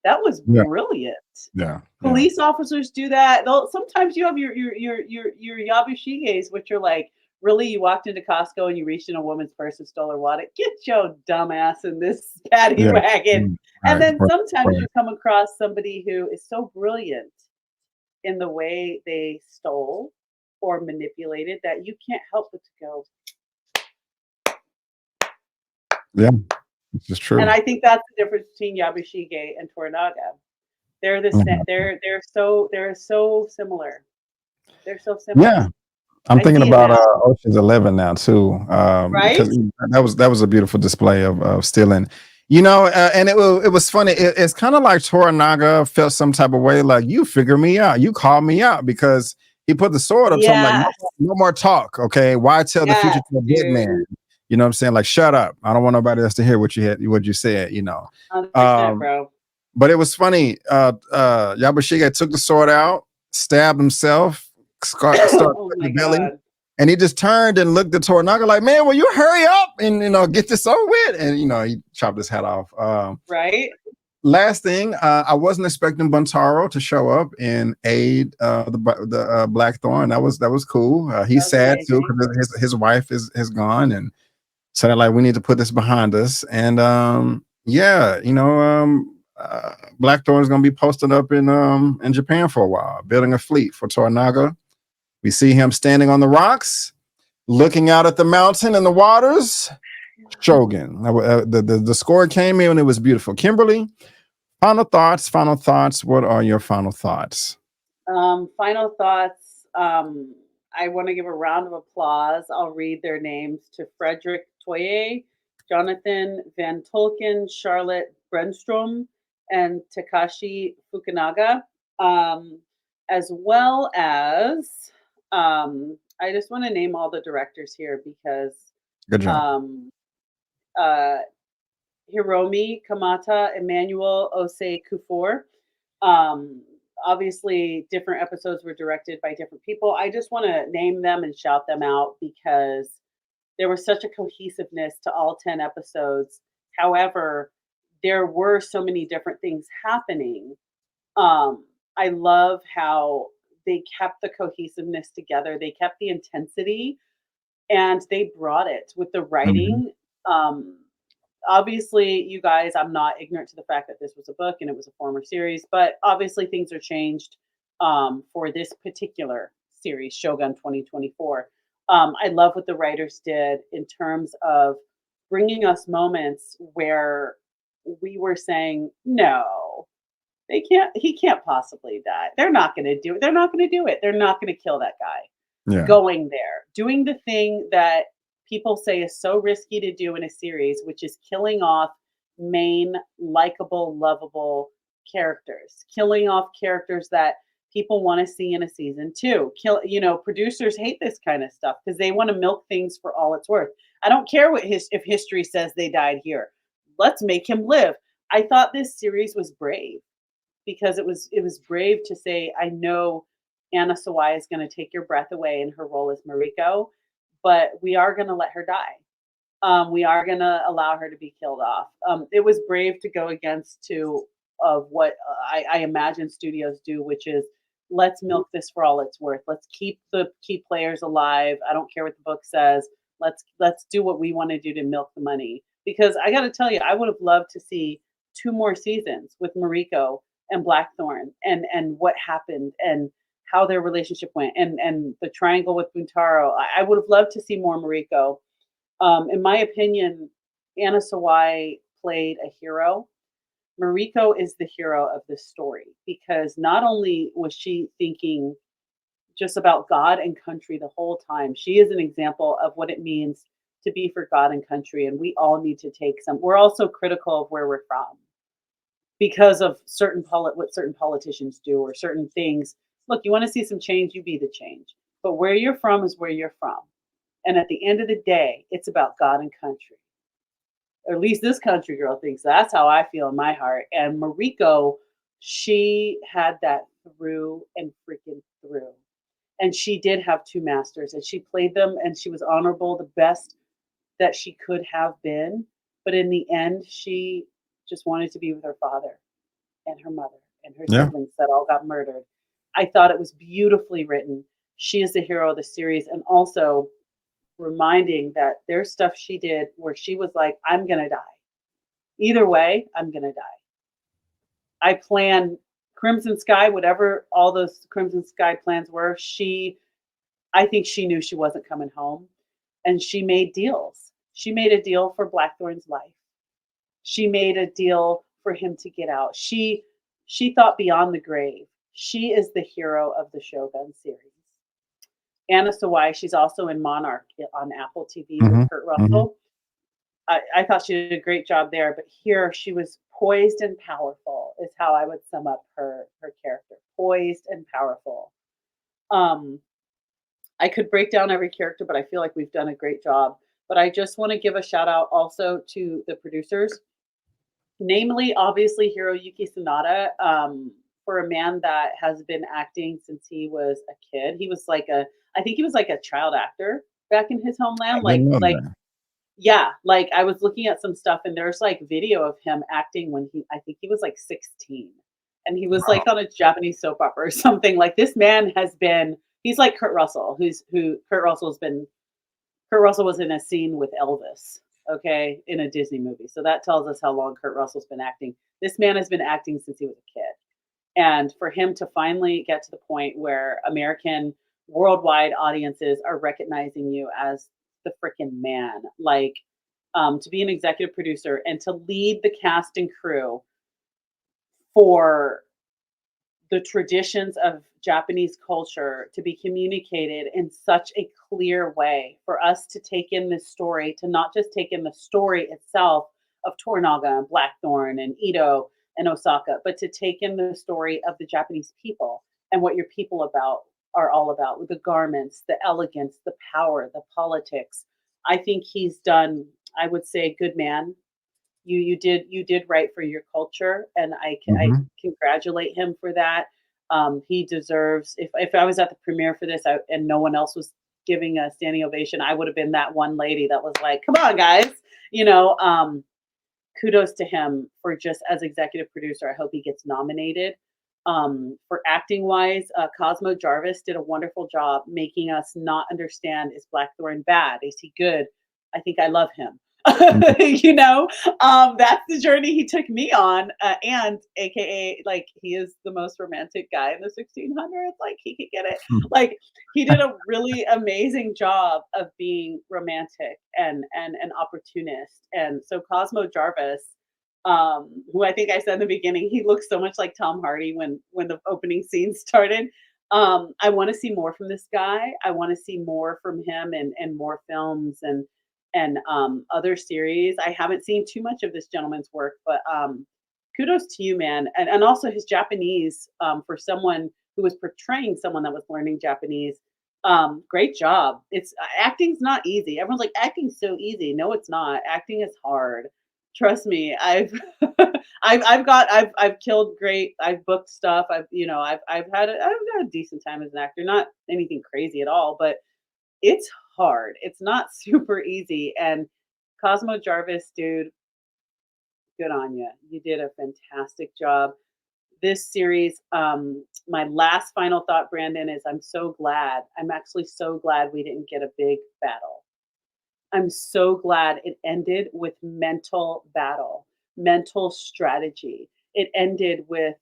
That was Yeah. brilliant. Yeah. Yeah. Police officers do that. They'll sometimes you have your Yabushiges, which are like, really, you walked into Costco and you reached in a woman's purse and stole her wallet. Get your dumbass in this paddy Yeah. wagon. And Right. then Right. sometimes Right. you come across somebody who is so brilliant in the way they stole or manipulated that you can't help but to go. Yeah. This is And true. I think that's the difference between Yabushige and Toranaga. Mhm. They're so similar. They're so Yeah. similar. I'm I thinking see it about now, Ocean's 11 now too, right? because that was a beautiful display of stealing. And it was funny. It's kind of like Toranaga felt some type of way, like you figure me out, you call me out because he put the sword up to him, like no, Yes, no more talk. Okay, why tell the future yes, to a dead dude, man? You know what I'm saying? Like shut up. I don't want nobody else to hear what you said. 100%, Um, bro. but it was funny. Yabushige took the sword out, stabbed himself, started Oh in my the belly, god. and he just turned and looked at Toranaga like, "Man, will you hurry up and get this over with?" And he chopped his head off. Right? Last thing, I wasn't expecting Buntaro to show up and aid the Blackthorne. That was cool. That He's was sad too amazing. because his wife is gone, and so they're like, we need to put this behind us. And yeah, Blackthorn is going to be posted up in Japan for a while, building a fleet for Toranaga. We see him standing on the rocks, looking out at the mountain and the waters. Shogun. The score came in and it was beautiful. Kimberly, final thoughts. Final thoughts. What are your final thoughts? Final thoughts. I want to give a round of applause. I'll read their names to Frederick Toye, Jonathan Van Tolken, Charlotte Brenstrom, and Takashi Fukunaga. Um, as well as I just want to name all the directors here because Good job. um, uh, Hiromi Kamata, Emmanuel Osei Kufor. Um, Obviously, different episodes were directed by different people. I just want to name them and shout them out because there was such a cohesiveness to all 10 episodes. However, there were so many different things happening. I love how they kept the cohesiveness together. They kept the intensity and they brought it with the Mhm. writing. Um, Obviously, you guys, I'm not ignorant to the fact that this was a book and it was a former series, but obviously things are changed for this particular series, Shogun 2024. I love what the writers did in terms of bringing us moments where we were saying, no, they can't, he can't possibly die. They're not going to do it. They're not going to do it. They're not going to kill that guy Yeah. going there, doing the thing that people say is so risky to do in a series, which is killing off main, likable, lovable characters, killing off characters that people want to see in a season two. Producers hate this kind of stuff because they want to milk things for all it's worth. I don't care if history says they died here. Let's make him live. I thought this series was brave because it was brave to say, I know Anna Sawai is going to take your breath away in her role as Mariko, but we are going to let her die. We are going to allow her to be killed off. It was brave to go against to of what I imagine studios do, which is let's milk this for all it's worth. Let's keep the key players alive. I don't care what the book says. Let's do what we want to do to milk the money. Because I got to tell you, I would have loved to see two more seasons with Mariko and Blackthorne and what happened and how their relationship went and the triangle with Buntaro. I would have loved to see more Mariko. In my opinion, Anna Sawai played a hero. Mariko is the hero of this story because not only was she thinking just about God and country the whole time, she is an example of what it means to be for God and country. And we all need to take some. We're also critical of where we're from because of what certain politicians do or certain things. Look, you want to see some change, you be the change. But where you're from is where you're from. And at the end of the day, it's about God and country. Or at least this country girl thinks that's how I feel in my heart. And Mariko, she had that through and freaking through. And she did have two masters and she played them and she was honorable, the best that she could have been. But in the end, she just wanted to be with her father and her mother and her Yeah. siblings that all got murdered. I thought it was beautifully written. She is the hero of the series, and also reminding that there's stuff she did where she was like, I'm going to die. Either way, I'm going to die. I plan Crimson Sky, whatever all those Crimson Sky plans were. I think she knew she wasn't coming home, and she made deals. She made a deal for Blackthorne's life. She made a deal for him to get out. She thought beyond the grave. She is the hero of the Shogun series. Anna Sawai, she's also in Monarch on Apple TV with Mhm. Kurt Mhm. Russell. I thought she did a great job there, but here she was poised and powerful is how I would sum up her character. Poised and powerful. Um, I could break down every character, but I feel like we've done a great job. But I just want to give a shout out also to the producers, namely, obviously, Hiroyuki Sanada. For a man that has been acting since he was a kid, I think he was like a child actor back in his I homeland. didn't know that. Yeah, like I was looking at some stuff and there's like video of him acting when I think he was like 16. And he was Wow. like on a Japanese soap opera or something. Like this man he's like Kurt Russell, Kurt Russell was in a scene with Elvis, okay, in a Disney movie. So that tells us how long Kurt Russell's been acting. This man has been acting since he was a kid. And for him to finally get to the point where American worldwide audiences are recognizing you as the freaking man, like to be an executive producer and to lead the cast and crew for the traditions of Japanese culture to be communicated in such a clear way for us to take in this story, to not just take in the story itself of Toranaga and Blackthorne and Ito and Osaka, but to take in the story of the Japanese people and what your people about are all about, with the garments, the elegance, the power, the politics. I think he's done, I would say, good man. You did right for your culture, and I Hmm. congratulate him for that. He deserves. If I was at the premiere for this, and no one else was giving a standing ovation, I would have been that one lady that was like, "Come on, guys!" You know. Kudos to him for just as executive producer. I hope he gets nominated. For acting wise, Cosmo Jarvis did a wonderful job making us not understand, is Blackthorne bad? Is he good? I think I love him. you know, that's the journey he took me on, and AKA, like, he is the most romantic guy in the 1600s. Like, he could get it. Like, he did a really amazing job of being romantic and an opportunist. And so Cosmo Jarvis, who I think I said in the beginning, he looks so much like Tom Hardy when the opening scene started. I want to see more from this guy. I want to see more from him and more films and other series. I haven't seen too much of this gentleman's work, but kudos to you, man. And also his Japanese, for someone who was portraying someone that was learning Japanese. Great job. It's acting's not easy. Everyone's like, acting's so easy. No, it's not. Acting is hard. Trust me. I've killed great. I've booked stuff. I've had a decent time as an actor. Not anything crazy at all, but it's hard. It's not super easy. And Cosmo Jarvis, dude, good on you. You did a fantastic job. This series, my last final thought, Brandon, is I'm so glad. I'm actually so glad we didn't get a big battle. I'm so glad it ended with mental battle, mental strategy. It ended with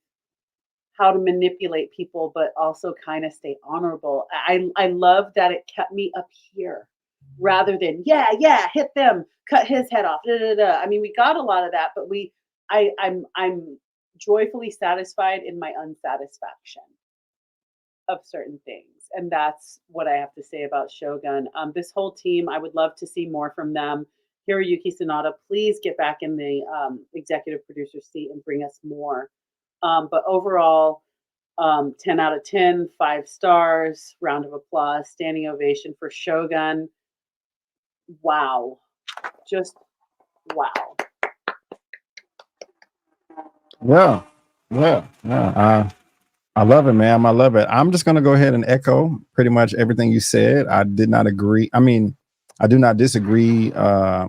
how to manipulate people, but also kind of stay honorable. I love that it kept me up here rather than, yeah, yeah, hit them, cut his head off. Da, da, da. I mean, we got a lot of that, but I'm joyfully satisfied in my unsatisfaction of certain things. And that's what I have to say about Shogun. This whole team, I would love to see more from them. Hiroyuki Sanada, please get back in the executive producer seat and bring us more. But overall, 10 out of 10, 5 stars, round of applause, standing ovation for Shogun. Wow. Just wow. Yeah, yeah. I love it, ma'am. I love it. I'm just gonna go ahead and echo pretty much everything you said. I did not agree. I mean, I do not disagree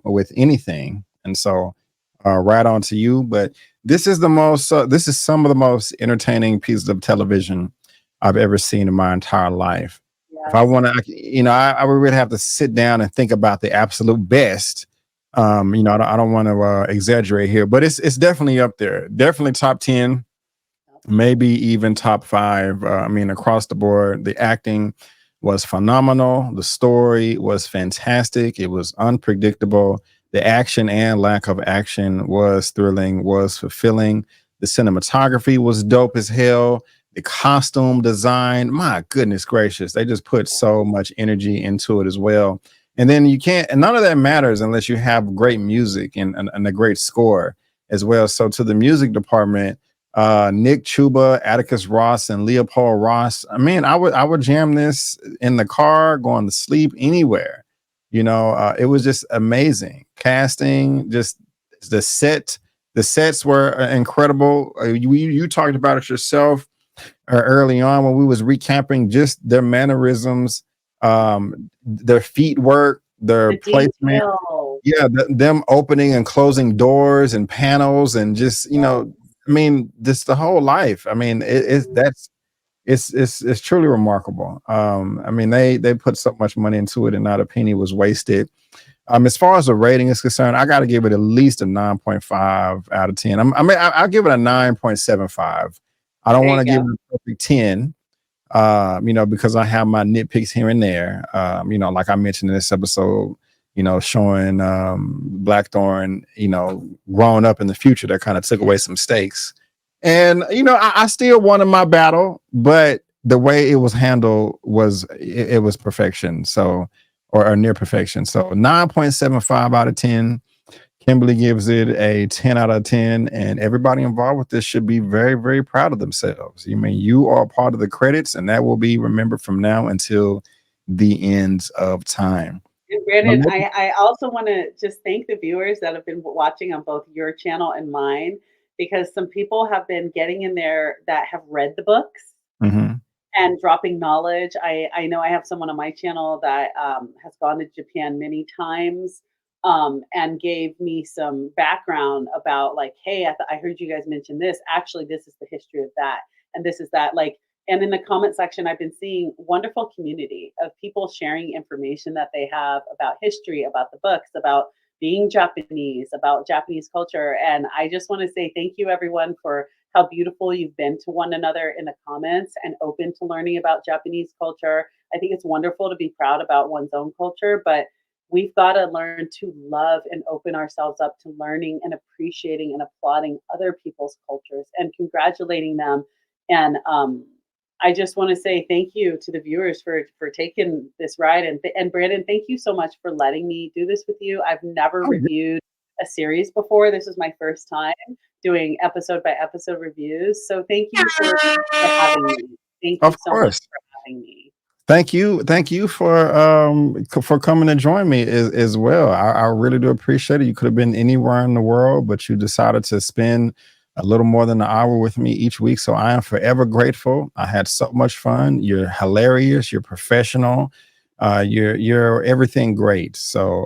with anything, and so right on to you. But this is the most. This is some of the most entertaining pieces of television I've ever seen in my entire life. If I Yes. want to, I would really have to sit down and think about the absolute best. I don't want to exaggerate here, but it's definitely up there. Definitely top 10, maybe even top 5. I mean, across the board, the acting was phenomenal. The story was fantastic. It was unpredictable. The action and lack of action was thrilling, was fulfilling. The cinematography was dope as hell. The costume design, my goodness gracious, they just put so much energy into it as well. And then you can't, and none of that matters unless you have great music and a great score as well. So to the music department, Nick Chuba, Atticus Ross, and Leopold Ross. I mean, I would jam this in the car, going to sleep, anywhere. It was just amazing casting. Just the set, the sets were incredible. You talked about it yourself early on when we was recapping just their mannerisms, their feet work, their The placement. detail. Yeah, them opening and closing doors and panels, and just Yes. I mean, this the whole life. I mean, it's truly remarkable. I mean, they put so much money into it, and not a penny was wasted. As far as the rating is concerned, I got to give it at least a 9.5 out of 10. I'll give it a 9.75. I don't There want you to give go. it a perfect 10, because I have my nitpicks here and there. Like I mentioned in this episode, showing Blackthorne, growing up in the future, that kind of took away some stakes. And I still wanted my battle, but the way it was handled it was perfection. So, or near perfection. So 9.75 out of 10. Kimberly gives it a 10 out of 10, and everybody involved with this should be very, very proud of themselves. You mean you are part of the credits, and that will be remembered from now until the ends of time. And Well, Brandon, I also want to just thank the viewers that have been watching on both your channel and mine, because some people have been getting in there that have read the books mhm. and dropping knowledge. I know I have someone on my channel that has gone to Japan many times, and gave me some background about, like, hey, I heard you guys mention this. Actually, this is the history of that, and this is that. Like, and in the comment section, I've been seeing wonderful community of people sharing information that they have about history, about the books, about being Japanese, about Japanese culture. And I just want to say thank you, everyone, for how beautiful you've been to one another in the comments and open to learning about Japanese culture. I think it's wonderful to be proud about one's own culture, but we've got to learn to love and open ourselves up to learning and appreciating and applauding other people's cultures and congratulating them. And I just want to say thank you to the viewers for taking this ride. And Brandon, thank you so much for letting me do this with you. I've never Oh, yeah. reviewed a series before. This is my first time doing episode by episode reviews. So thank you for having me. Thank you Of so much course. for having me. Thank you for coming to join me as well. I really do appreciate it. You could have been anywhere in the world, but you decided to spend a little more than an hour with me each week. So I am forever grateful. I had so much fun. You're hilarious. You're professional. You're everything great. So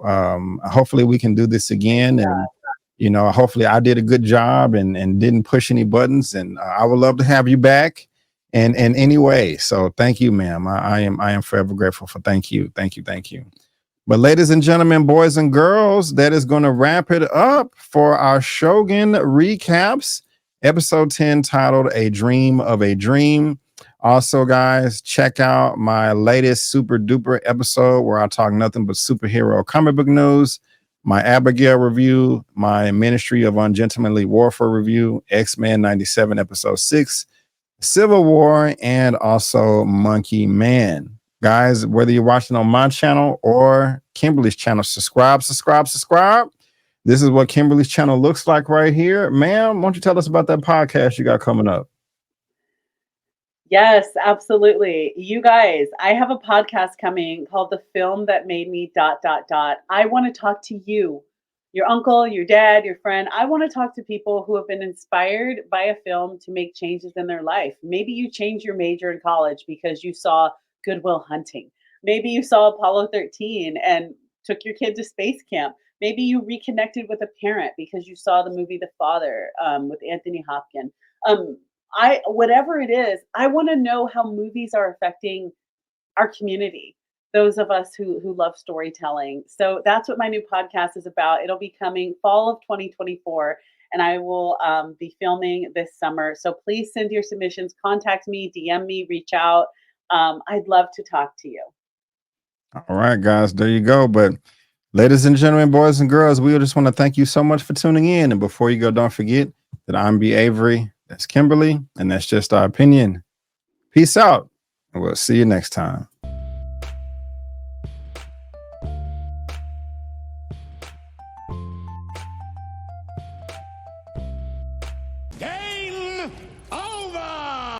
hopefully we can do this again. And hopefully I did a good job and didn't push any buttons. And I would love to have you back and anyway. So thank you, ma'am. I am forever grateful for thank you. But ladies and gentlemen, boys and girls, that is going to wrap it up for our Shogun recaps, episode 10, titled A Dream of a Dream. Also, guys, check out my latest super duper episode where I talk nothing but superhero comic book news, my Abigail review, my Ministry of Ungentlemanly Warfare review, X-Men 97 episode 6, Civil War, and also Monkey Man. Guys, whether you're watching on my channel or Kimberly's channel, subscribe. This is what Kimberly's channel looks like right here. Ma'am, why don't you tell us about that podcast you got coming up? Yes, absolutely. You guys, I have a podcast coming called The Film That Made Me ... I want to talk to you, your uncle, your dad, your friend. I want to talk to people who have been inspired by a film to make changes in their life. Maybe you changed your major in college because you saw Good Will Hunting. Maybe you saw Apollo 13 and took your kid to space camp. Maybe you reconnected with a parent because you saw the movie The Father, with Anthony Hopkins. Um, I whatever it is, I want to know how movies are affecting our community, those of us who love storytelling. So that's what my new podcast is about. It'll be coming fall of 2024, and I will be filming this summer. So please send your submissions, contact me, DM me, reach out. I'd love to talk to you. All right, guys, there you go. But ladies and gentlemen, boys and girls, we just want to thank you so much for tuning in. And before you go, don't forget that I'm B. Avery, that's Kimberly, and that's just our opinion. Peace out, and we'll see you next time. Game over!